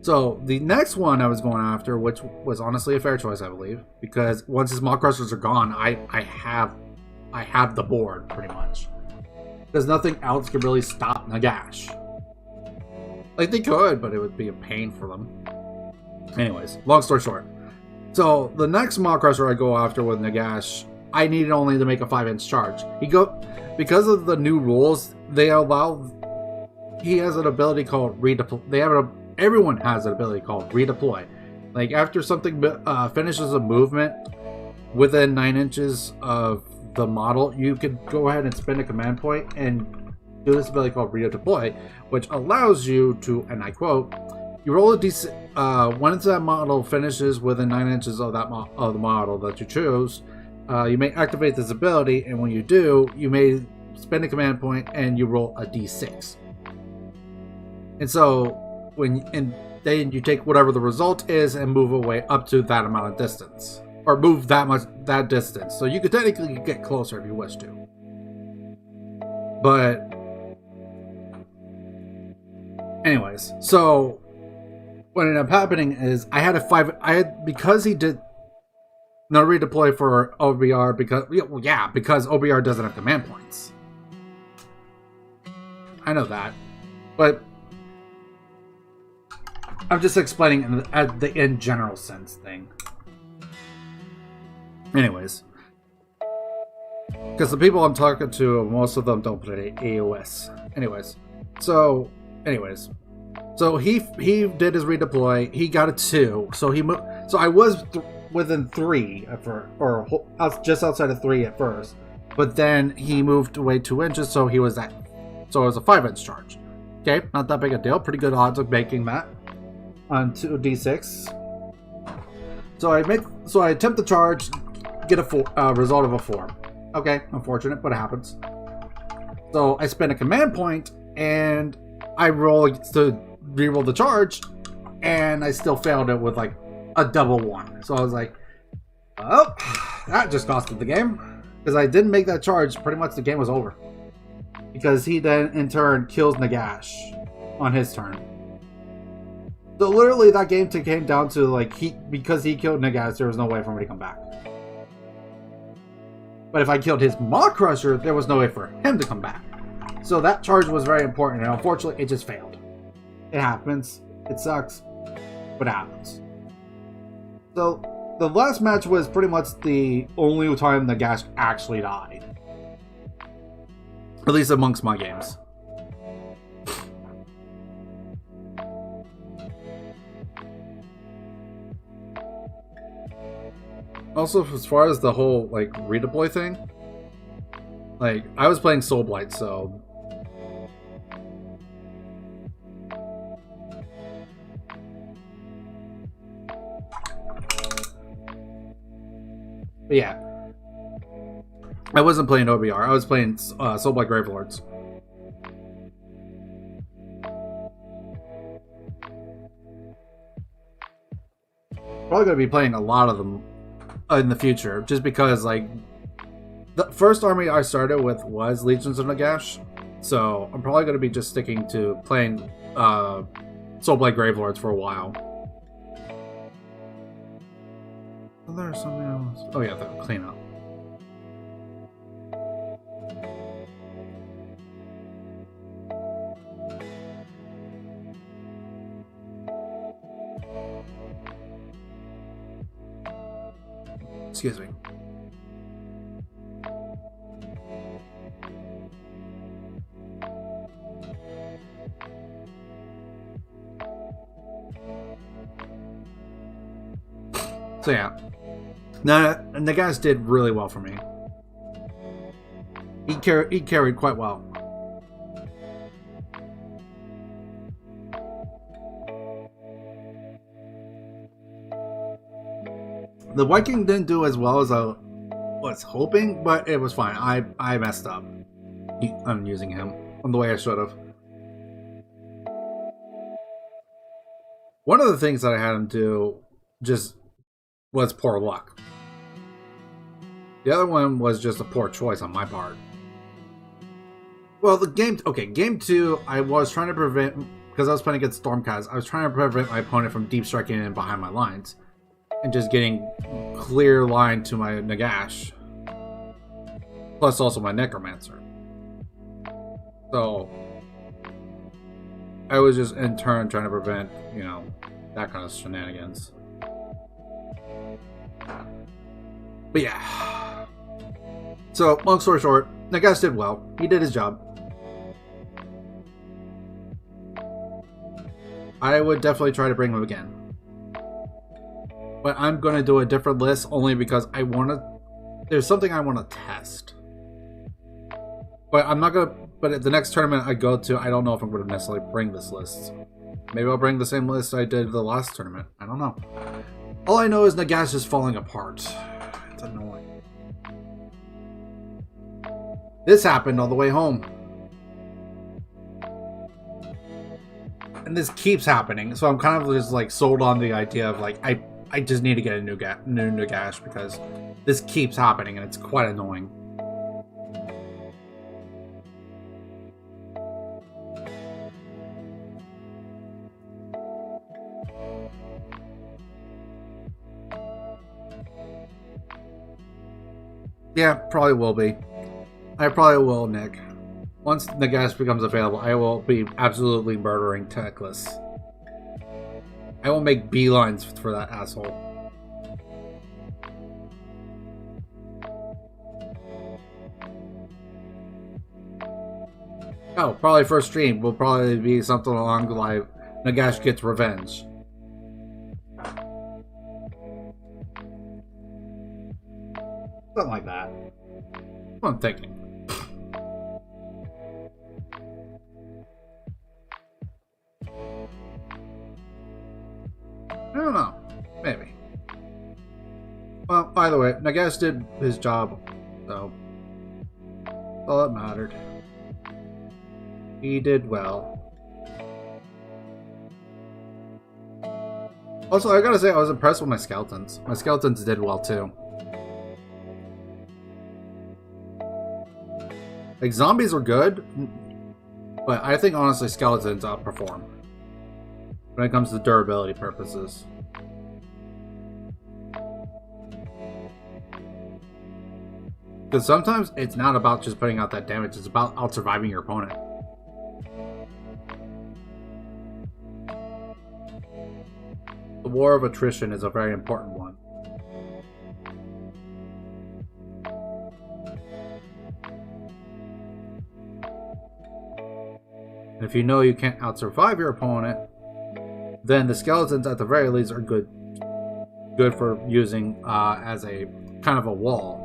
So the next one I was going after, which was honestly a fair choice, I believe, because once his Maw Crushers are gone, I have the board pretty much. Because nothing else could really stop Nagash. Like they could, but it would be a pain for them. Anyways, long story short. So, the next Maw Crusher I go after with Nagash, I needed only to make a 5-inch charge. Because of the new rules, he has an ability called redeploy. Everyone has an ability called redeploy. Like, after something finishes a movement within 9 inches of the model, you could go ahead and spend a command point and do this ability called redeploy, which allows you to, and I quote, you roll a d6. Once that model finishes within 9 inches of the model that you choose, you may activate this ability, and when you do, you may spend a command point and you roll a d6. And so, then you take whatever the result is and move away up to that amount of distance, or move that distance. So you could technically get closer if you wish to. But, anyways, so. What ended up happening is because he did no redeploy for OBR because OBR doesn't have command points. I know that, but I'm just explaining in general sense thing. Anyways, because the people I'm talking to, most of them don't play AoS. So he did his redeploy. He got a 2. So I was within 3 or just outside of 3 at first. But then he moved away 2 inches, so it was a 5-inch charge. Okay, not that big a deal. Pretty good odds of making that on 2d6. So I attempt the charge, get a result of a 4. Okay, unfortunate, but it happens. So I spend a command point and I roll to reroll the charge, and I still failed it with like a double 1. So I was like, oh, that just costed the game. Because I didn't make that charge, pretty much the game was over. Because he then, in turn, kills Nagash on his turn. So literally that game came down to like, because he killed Nagash, there was no way for me to come back. But if I killed his Maw Crusher, there was no way for him to come back. So that charge was very important, and unfortunately, it just failed. It happens. It sucks, but it happens. So the last match was pretty much the only time Nagash actually died. At least amongst my games. Also, as far as the whole like redeploy thing, like I was playing Soul Blight, so but yeah, I wasn't playing OBR. I was playing Soul Blight Gravelords. Probably gonna be playing a lot of them in the future, just because like the first army I started with was Legions of Nagash, so I'm probably going to be just sticking to playing Soulblight Gravelords for a while. Oh, there's something else. Oh yeah, the cleanup. Excuse me. So yeah, Nagash did really well for me. He carried quite well. The Viking didn't do as well as I was hoping, but it was fine. I messed up. I'm using him on the way I should have. One of the things that I had him do just was poor luck. The other one was just a poor choice on my part. Well, game 2, I was trying to prevent, because I was playing against Stormcast, I was trying to prevent my opponent from deep striking in behind my lines and just getting clear line to my Nagash, plus also my Necromancer. So I was just in turn trying to prevent, you know, that kind of shenanigans. But yeah. So, long story short, Nagash did well. He did his job. I would definitely try to bring him again. But I'm going to do a different list only because I want to... There's something I want to test. But I'm not going to... But at the next tournament I go to, I don't know if I'm going to necessarily bring this list. Maybe I'll bring the same list I did the last tournament. I don't know. All I know is Nagash is falling apart. It's annoying. This happened on the way home. And this keeps happening. So I'm kind of just like sold on the idea of like, I just need to get a new Nagash because this keeps happening and it's quite annoying. Yeah, probably will be. I probably will, Nick. Once Nagash becomes available, I will be absolutely murdering Teclis. I will make beelines for that asshole. Oh, probably first stream will probably be something along the line Nagash gets revenge. Something like that. That's what I'm thinking. I don't know. Maybe. Well, by the way, Nagash did his job, so that's all that mattered. He did well. Also, I gotta say, I was impressed with my skeletons. My skeletons did well too. Like, zombies were good, but I think honestly skeletons outperform when it comes to durability purposes. Because sometimes it's not about just putting out that damage, it's about out-surviving your opponent. The war of attrition is a very important one. And if you know you can't out-survive your opponent, then the skeletons at the very least are good for using as a kind of a wall.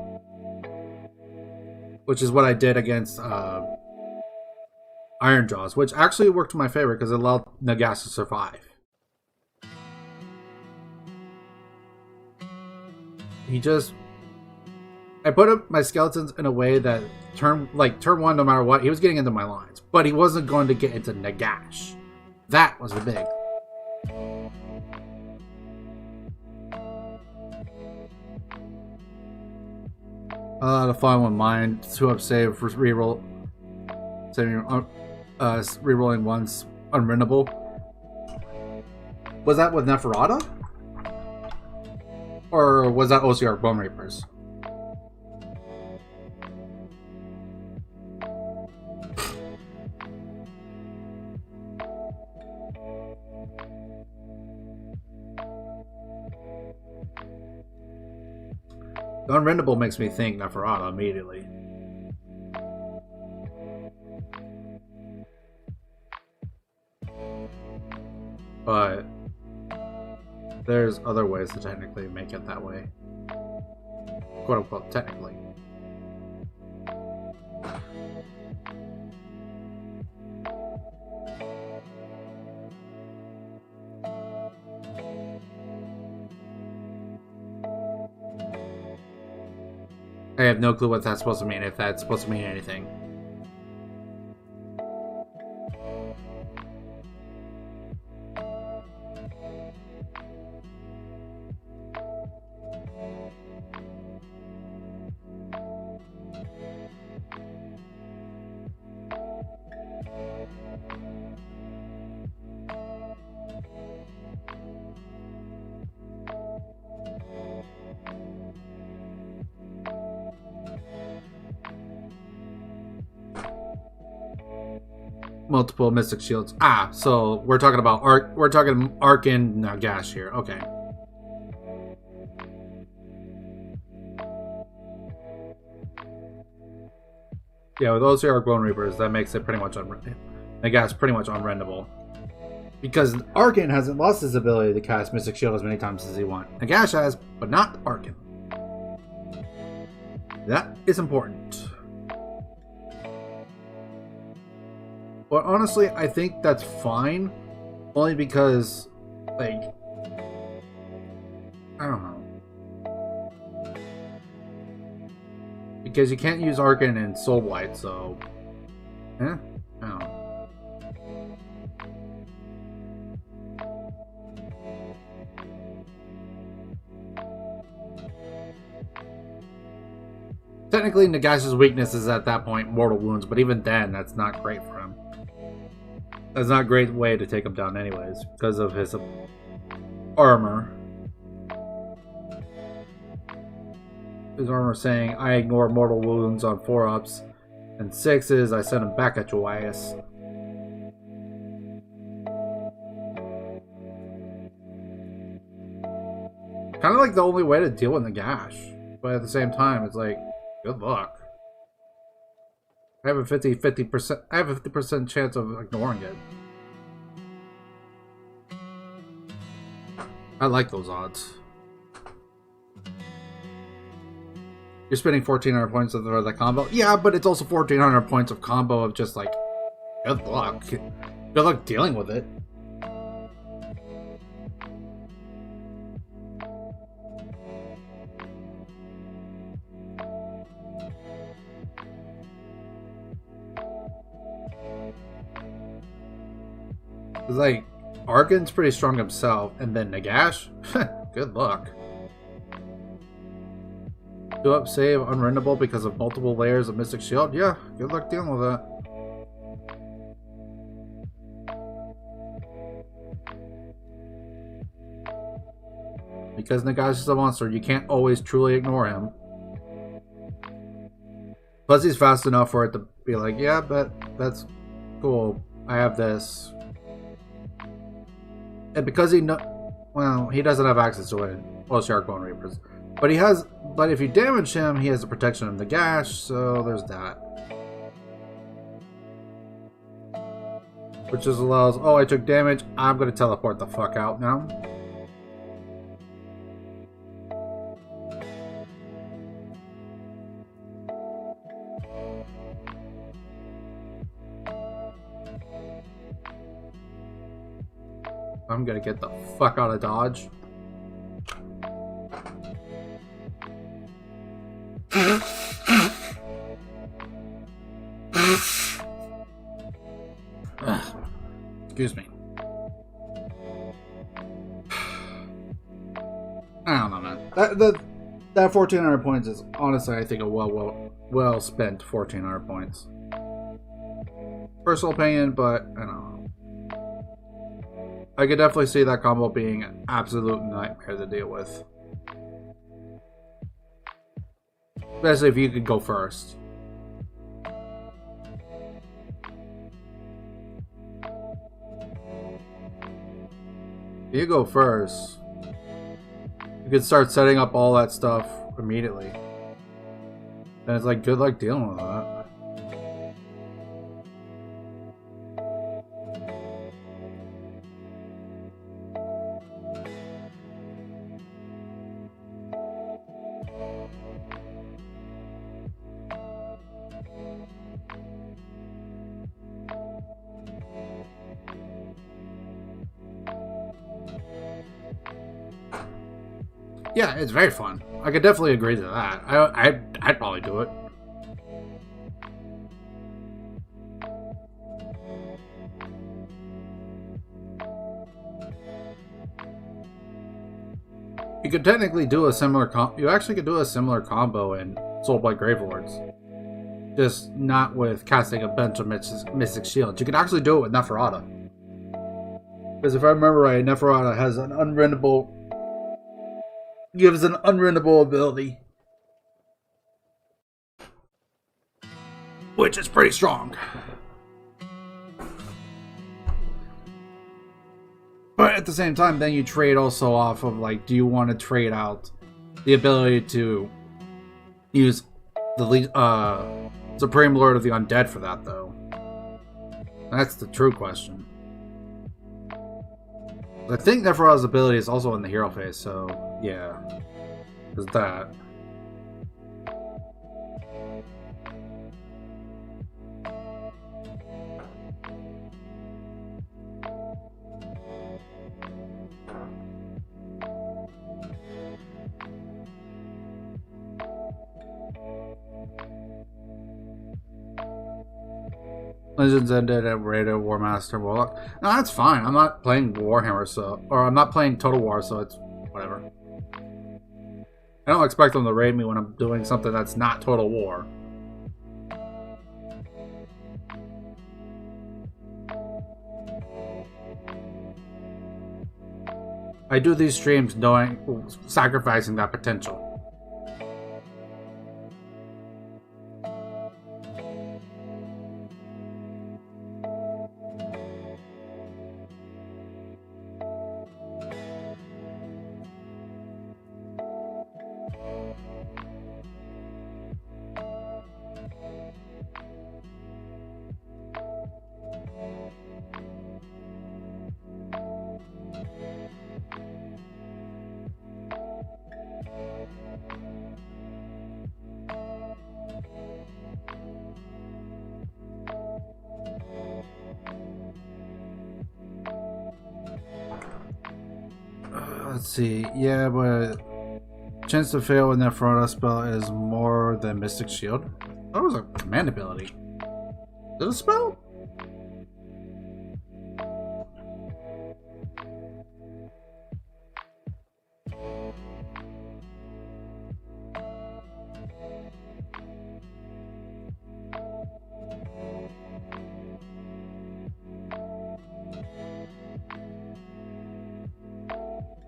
Which is what I did against Iron Jaws, which actually worked in my favor because it allowed Nagash to survive. I put up my skeletons in a way that turn 1, no matter what, he was getting into my lines, but he wasn't going to get into Nagash. That was the big. The final one, mine 2-up save for reroll, rerolling once unwinnable. Was that with Neferata? Or was that OCR Bone Reapers? The unrendable makes me think Neferata immediately. But there's other ways to technically make it that way. Quote unquote, technically. I have no clue what that's supposed to mean, if that's supposed to mean anything. Multiple mystic shields. Ah, so we're talking about Arc. We're talking Arc and Nagash here. Okay. Yeah, with those here Bone Reapers, that makes it pretty much Nagash pretty much unrendable. Because Arcan hasn't lost his ability to cast Mystic Shield as many times as he wants. Nagash has, but not Arcan. That is important. But honestly, I think that's fine. Only because, like, I don't know. Because you can't use Arcan and Soul Blight, so... I don't know. Technically, Nagash's weakness is at that point Mortal Wounds, but even then, that's not great for him. That's not a great way to take him down anyways, because of his armor. His armor saying, I ignore mortal wounds on 4-ups, and 6s, I send him back at your ass. Kind of like the only way to deal with Nagash, but at the same time, it's like, good luck. I have a 50% I have a 50% chance of ignoring it. I like those odds. You're spending 1,400 points for the combo? Yeah, but it's also 1,400 points of combo of just like, good luck. Good luck dealing with it. It's like, Argan's pretty strong himself, and then Nagash? Good luck. 2-up save, unrendable because of multiple layers of Mystic Shield? Yeah, good luck dealing with that. Because Nagash is a monster, you can't always truly ignore him. Plus he's fast enough for it to be like, yeah, but that's cool. I have this. And because he well, he doesn't have access to it. Well, Sharkbone Reapers. But he has, but if you damage him, he has the protection of the gash, so there's that. Which just allows, oh, I took damage, I'm gonna teleport the fuck out now. I'm gonna get the fuck out of Dodge. Excuse me. I don't know, man. That 1,400 points is honestly, I think, a well spent 1,400 points. Personal opinion, but I don't know. I could definitely see that combo being an absolute nightmare to deal with. Especially if you could go first. If you go first, you could start setting up all that stuff immediately. And it's like, good luck dealing with that. Yeah, it's very fun. I could definitely agree to that. I'd probably do it. You could technically do a similar you actually could do a similar combo in Soulblight Gravelords. Just not with casting a bunch of Mystic Shields. You could actually do it with Neferata. Because if I remember right, Neferata has an unrendable... gives an unrendable ability. Which is pretty strong. But at the same time, then you trade also off of, like, do you want to trade out the ability to use the Supreme Lord of the Undead for that, though? That's the true question. I think Neferata's ability is also in the hero phase, so yeah. There's that. Legends ended at Raider, War Master, Warlock. No, that's fine. I'm not playing Warhammer, so... or I'm not playing Total War, so it's... whatever. I don't expect them to raid me when I'm doing something that's not Total War. I do these streams knowing... sacrificing that potential. Let's see. Yeah, but chance to fail with Neferata spell is more than Mystic Shield. That was a command ability. Is it a spell?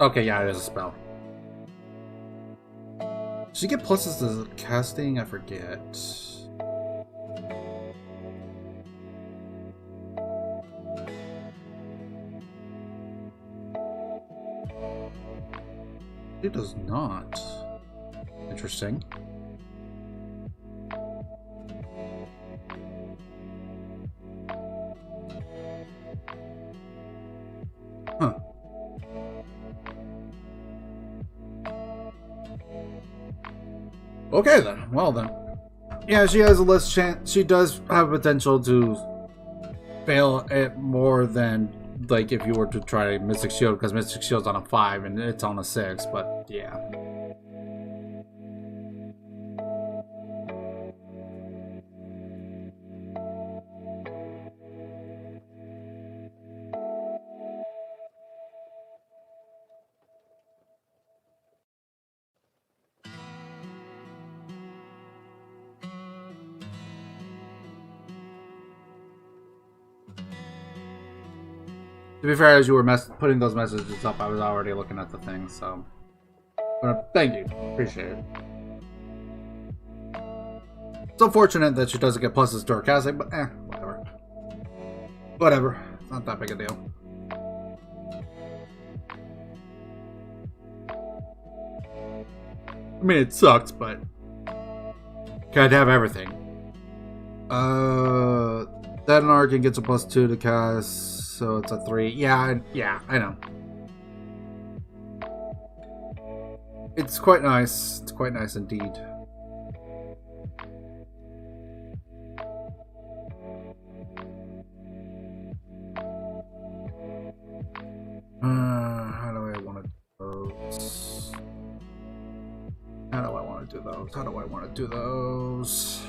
Okay, yeah, it is a spell. Did you get pluses to casting? I forget. It does not. Interesting. Huh. Okay then. Well then. Yeah, she has a less chance. She does have potential to fail at more than like if you were to try Mystic Shield, because Mystic Shield's on a 5 and it's on a 6, but yeah. To be fair, as you were putting those messages up, I was already looking at the thing, so... thank you. Appreciate it. It's unfortunate that she doesn't get pluses to her casting, but whatever. Whatever. It's not that big a deal. I mean, it sucks, but... Can't have everything. That Anarchan gets a +2 to cast... So it's a 3. Yeah, I know. It's quite nice. It's quite nice indeed. How do I want to do those? How do I want to do those? How do I want to do those?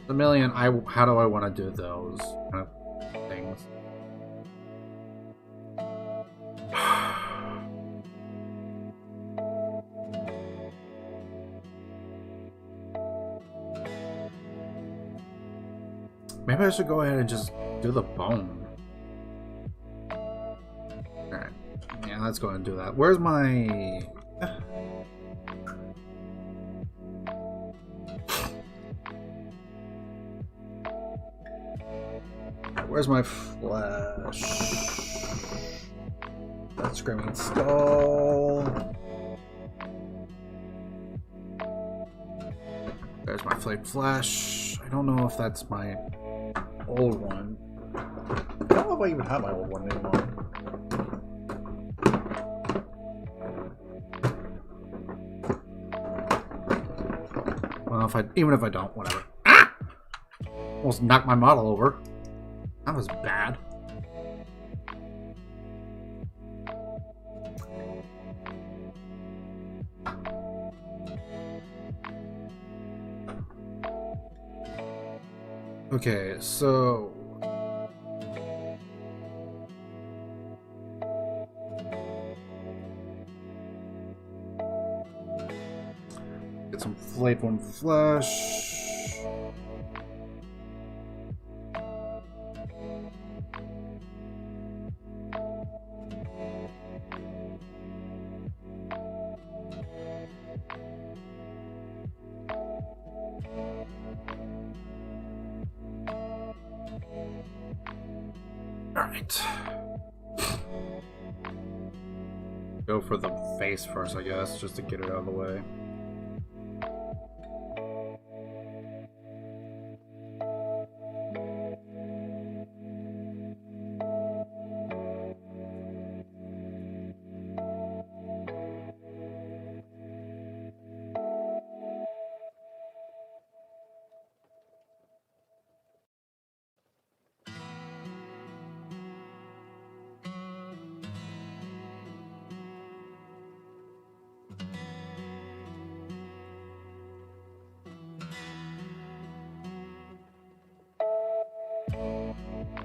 A million. How do I want to do those kind of things? Maybe I should go ahead and just do the bone. Alright. Yeah, let's go ahead and do that. Where's my... Where's my flesh? That screaming skull. There's my flayed flesh. I don't know if that's my old one. I don't know if I even have my old one anymore. Well, even if I don't, whatever. Ah! Almost knocked my model over. That was bad. Okay, so... Get some flayed one flesh. Alright. Go for the face first, I guess, just to get it out of the way.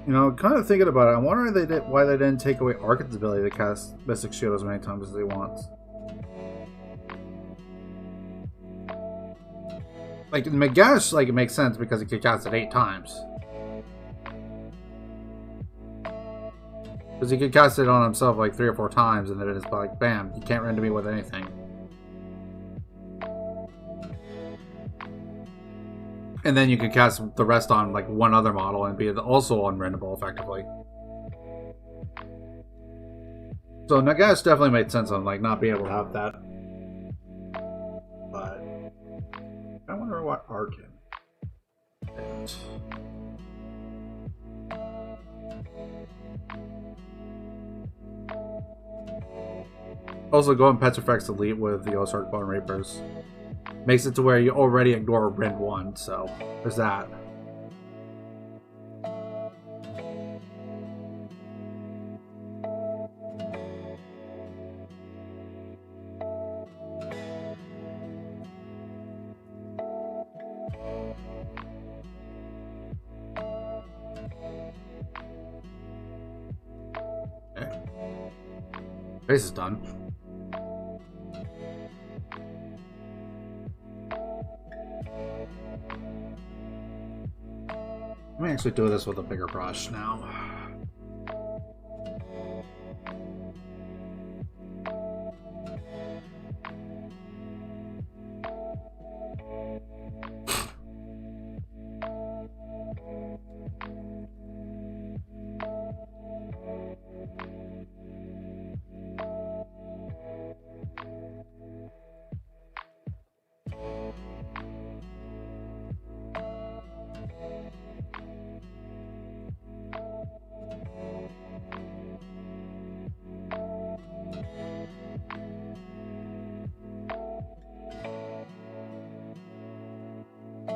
You know, kind of thinking about it, I'm wondering why they didn't take away Arcan's ability to cast Mystic Shield as many times as they want. Like, in Magash, like, it makes sense because he could cast it 8 times. Because he could cast it on himself like 3 or 4 times, and then it's like, bam, you can't render me with anything. And then you could cast the rest on like one other model and be also unrenderable effectively. So Nagash definitely made sense on like not being able to have that. But I wonder what Arkin. Also, going Petrifex Elite with the Ozark Bone Reapers makes it to where you already ignore Rend 1, so there's that. Okay. Base is done. Let me actually do this with a bigger brush now.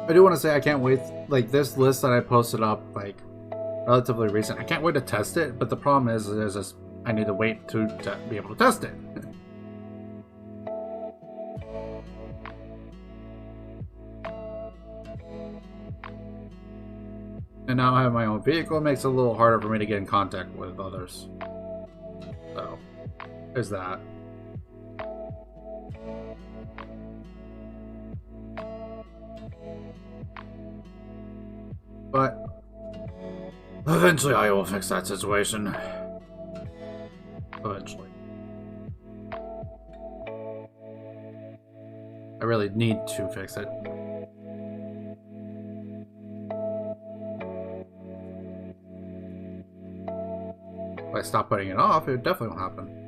I do want to say I can't wait, like this list that I posted up, like relatively recent, I can't wait to test it, but the problem is there's this, I need to wait to be able to test it. And now I have my own vehicle, it makes it a little harder for me to get in contact with others. So, there's that. But eventually I will fix that situation. Eventually. I really need to fix it. If I stop putting it off, it definitely won't happen.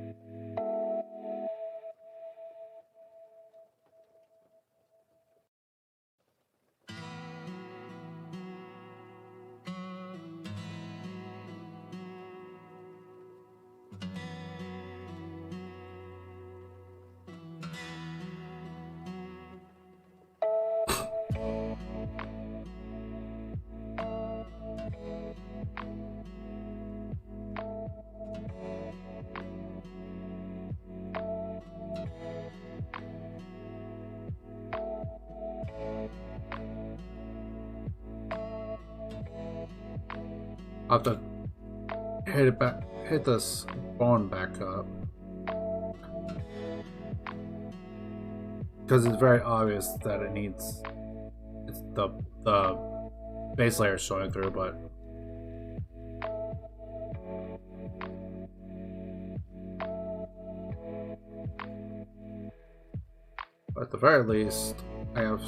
I'll have to hit it back, hit this spawn back up. Because it's very obvious that it needs, it's the base layer showing through, but at the very least, I have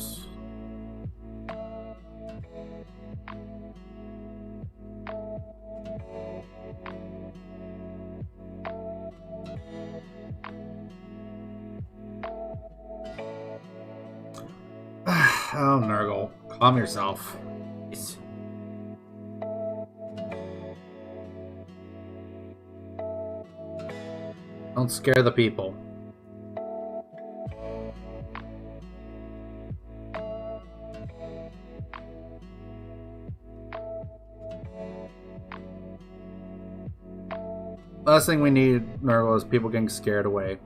oh, Nurgle, calm yourself. Don't scare the people. Last thing we need, Nurgle, is people getting scared away.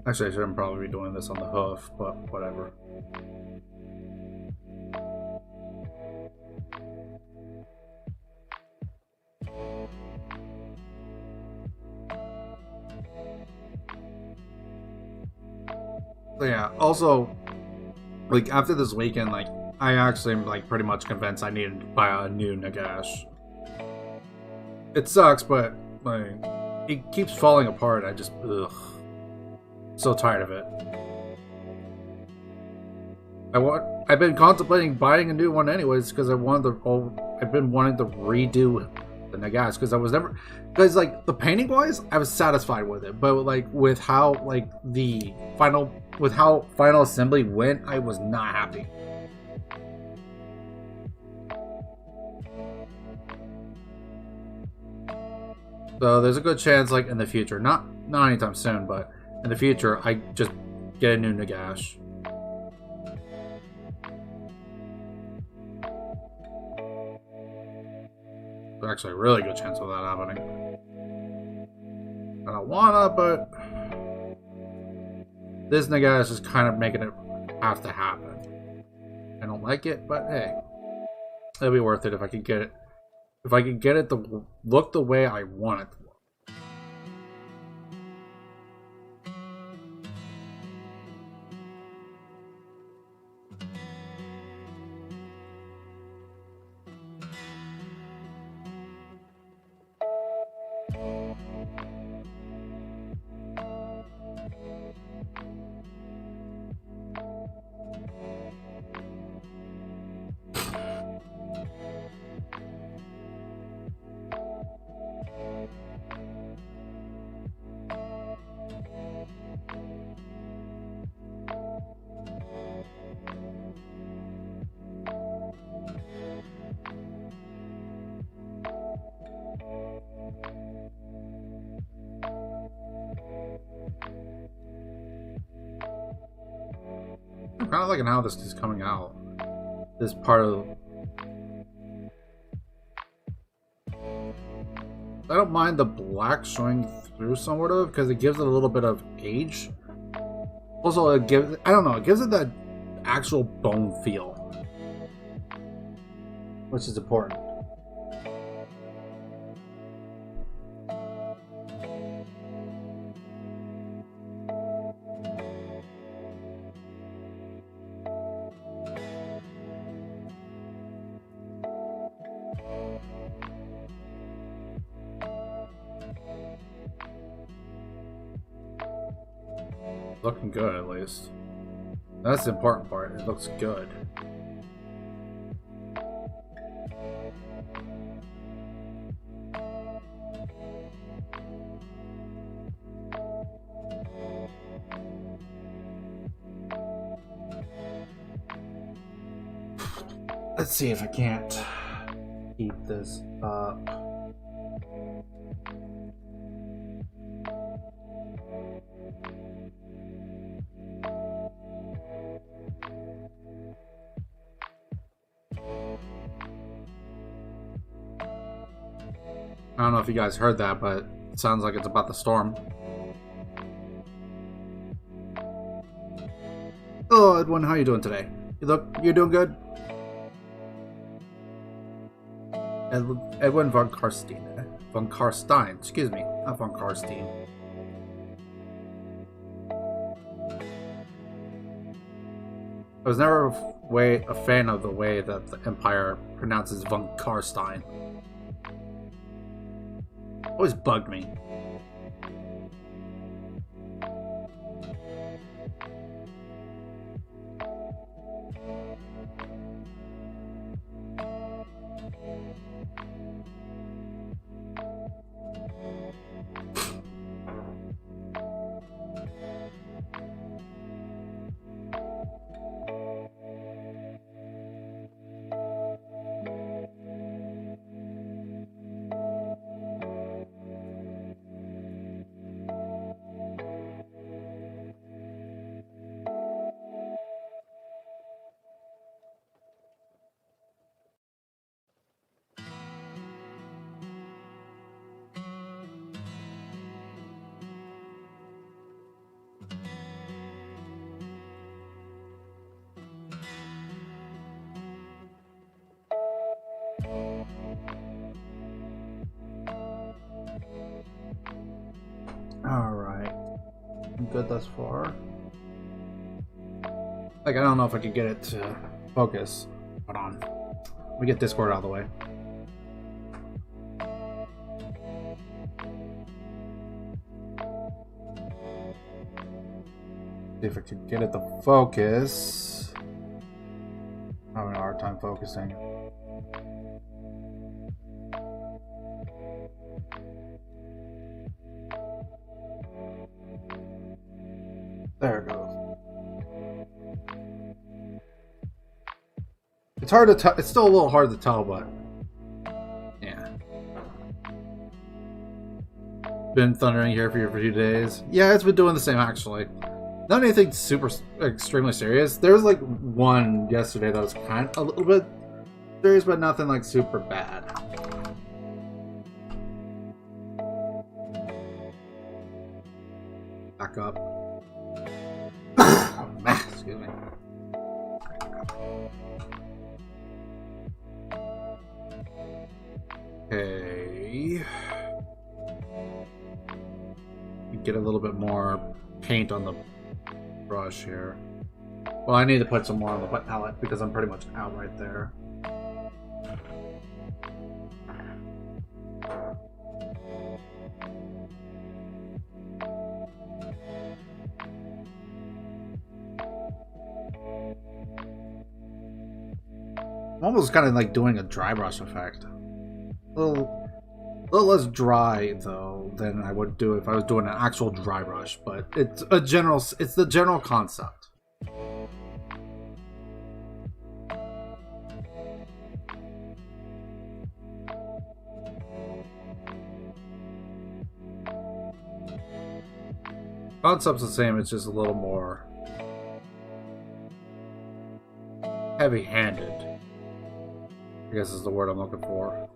Actually, I shouldn't probably be doing this on the hoof, but whatever. yeah, also, like, after this weekend, like, I actually am, like, pretty much convinced I need to buy a new Nagash. It sucks, but, like, it keeps falling apart. I just, ugh. So tired of it. I've been contemplating buying a new one anyways, because I've been wanting to redo the Nagash, because I was never, because, like, the painting wise, I was satisfied with it, but, like, with how, like, how final assembly went, I was not happy. So there's a good chance, like, in the future, not anytime soon, but in the future, I just get a new Nagash. There's actually a really good chance of that happening. I don't wanna, but this Nagash is kind of making it have to happen. I don't like it, but hey, it'll be worth it if I can get it. If I can get it to look the way I want it to look. I'm kind of liking how this is coming out. This part of... I don't mind the black showing through somewhat of, because it gives it a little bit of age. Also, it gives, I don't know, it gives it that actual bone feel, which is important. Looking good, at least. That's the important part. It looks good. Let's see if I can't keep this up. I don't know if you guys heard that, but it sounds like it's about the storm. Hello, Edwin. How you doing today? You're doing good? Edwin von Karstein. Von Karstein. Excuse me. Not von Karstein. I was never a fan of the way that the Empire pronounces von Karstein. Always bugged me. Alright. I'm good thus far. Like, I don't know if I could get it to focus. Hold on. Let me get Discord out of the way. See if I could get it to focus. I'm having a hard time focusing. There it goes. It's hard to tell. It's still a little hard to tell, but yeah. Been thundering here for you for a few days. Yeah, it's been doing the same actually. Not anything super extremely serious. There was like one yesterday that was kind of a little bit serious, but nothing like super bad. Back up. Oh, man, excuse me. Okay. Get a little bit more paint on the brush here. Well, I need to put some more on the palette because I'm pretty much out right there. I'm almost kind of like doing a dry brush effect. A little less dry though than I would do if I was doing an actual dry brush, but it's the general concept. Concept's the same, it's just a little more heavy-handed, I guess is the word I'm looking for.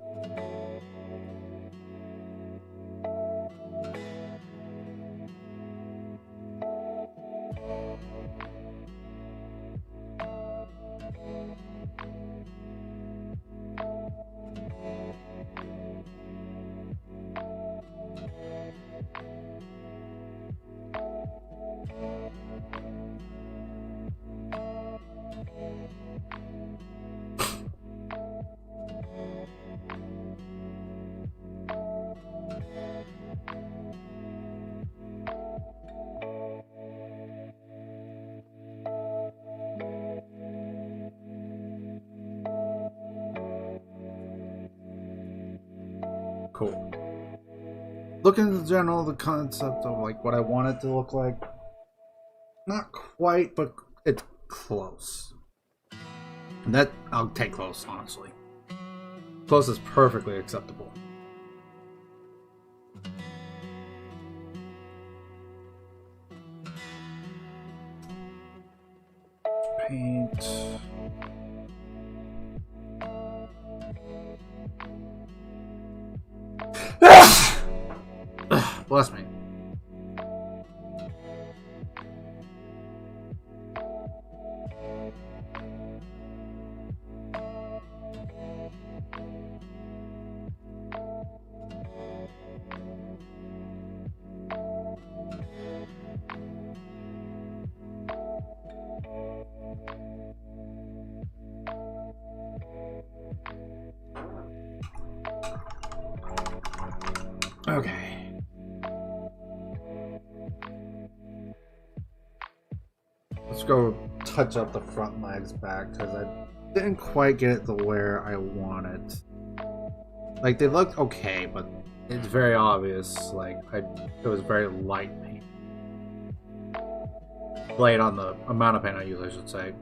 Cool. Looking in general, the concept of like what I want it to look like, not quite, but it's close. And that I'll take close, honestly. Close is perfectly acceptable. Paint. Bless me. Okay. Let's go touch up the front legs back because I didn't quite get it to where I want it. Like, they looked okay, but it's very obvious. Like, it was very light paint. Light on the amount of paint I use, I should say.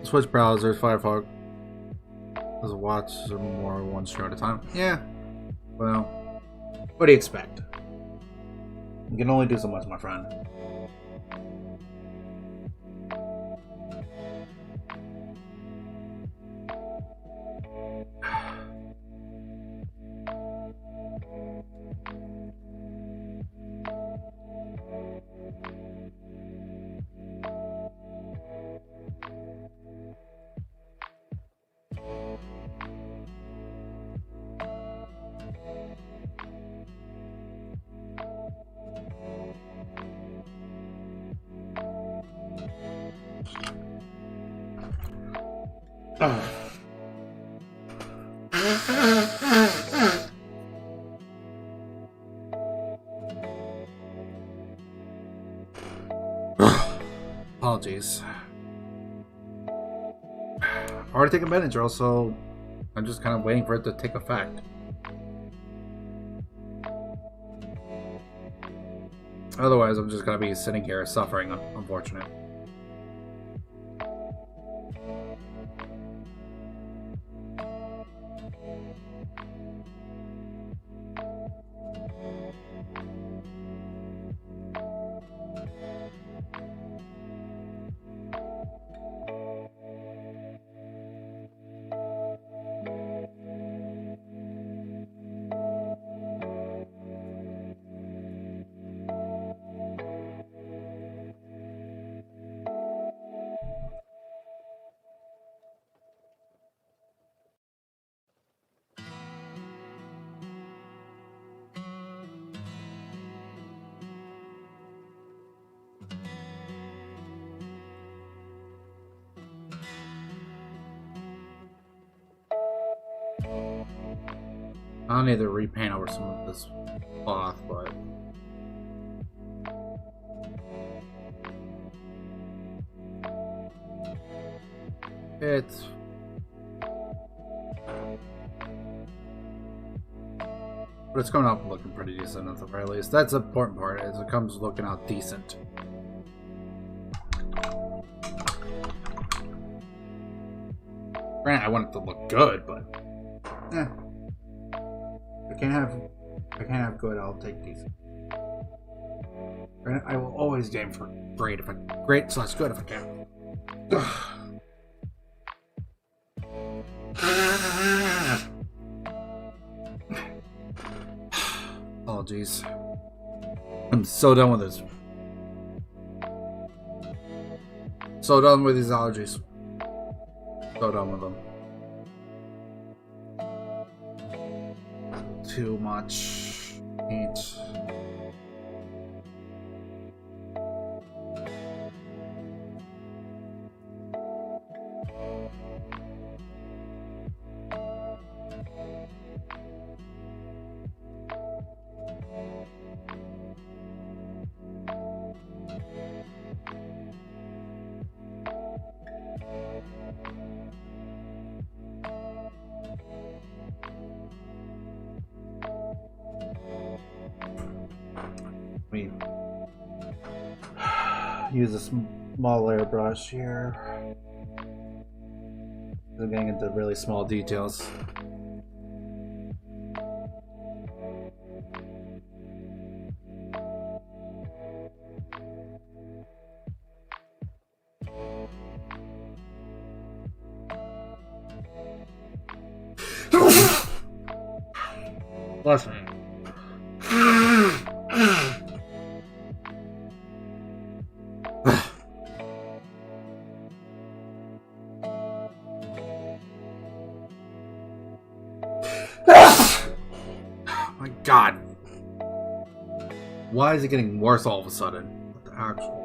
Switch browsers, Firefox. Does it watch more one show at a time? Yeah. Well, what do you expect? You can only do so much, my friend. Apologies. Already taken advantage, also I'm just kind of waiting for it to take effect. Otherwise, I'm just gonna be sitting here suffering, unfortunate. I'll need to repaint over some of this cloth, but it's coming out looking pretty decent at the very least. That's the important part, is it comes looking out decent. Granted, I want it to look good, but I can't have good, I'll take decent. Granted, I will always aim for great if I good if I can. Oh jeez. I'm so done with this. So done with these allergies. So done with them. Too much paint. Use a small layer brush here. I'm getting into really small details. Bless me. My God. Why is it getting worse all of a sudden? What the actual?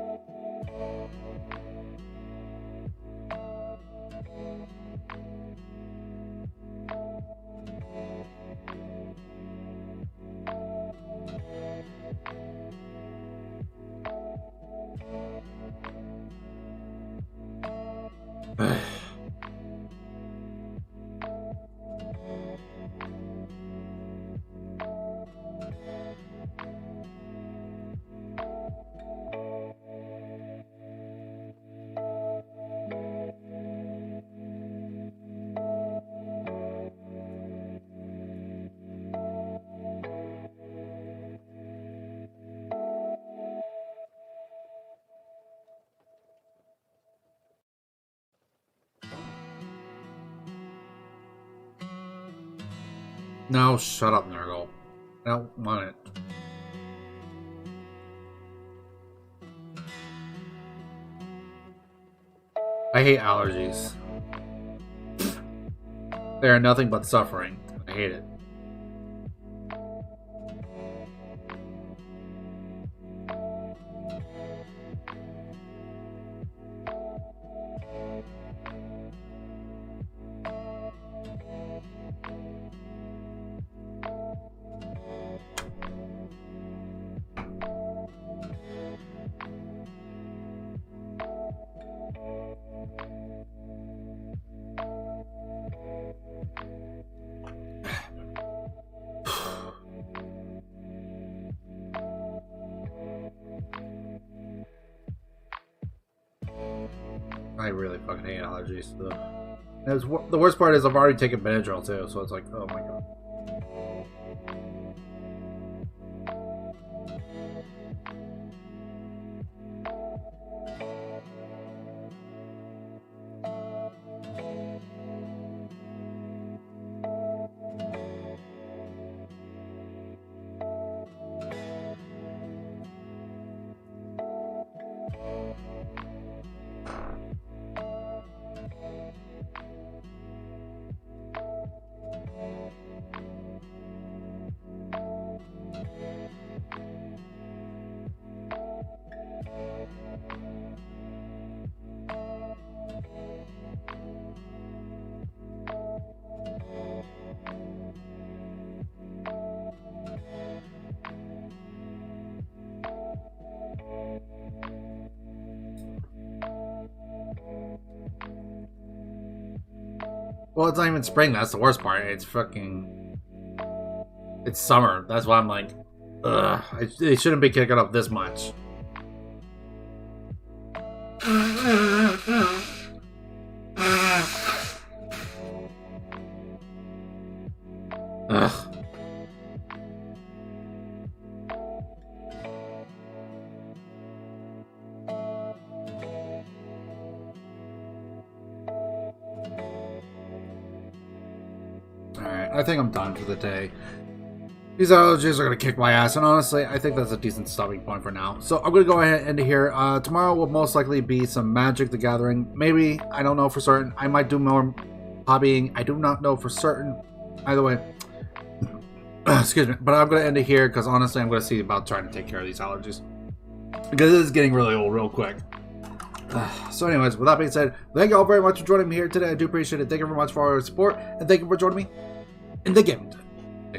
No, shut up, Nurgle. I don't want it. I hate allergies. They are nothing but suffering. I hate it. I really fucking hate allergies. The worst part is I've already taken Benadryl too, so it's like, oh my god. Well, it's not even spring. That's the worst part. It's fucking... It's summer. That's why I'm like... Ugh. They shouldn't be kicking up this much. Ugh. Alright, I think I'm done for the day. These allergies are going to kick my ass, and honestly, I think that's a decent stopping point for now. So I'm going to go ahead and end it here. Tomorrow will most likely be some Magic the Gathering. Maybe, I don't know for certain. I might do more hobbying. I do not know for certain. Either way, excuse me. But I'm going to end it here, because honestly, I'm going to see about trying to take care of these allergies. Because it is getting really old real quick. So anyways, with that being said, thank you all very much for joining me here today. I do appreciate it. Thank you very much for all your support, and thank you for joining me in the game.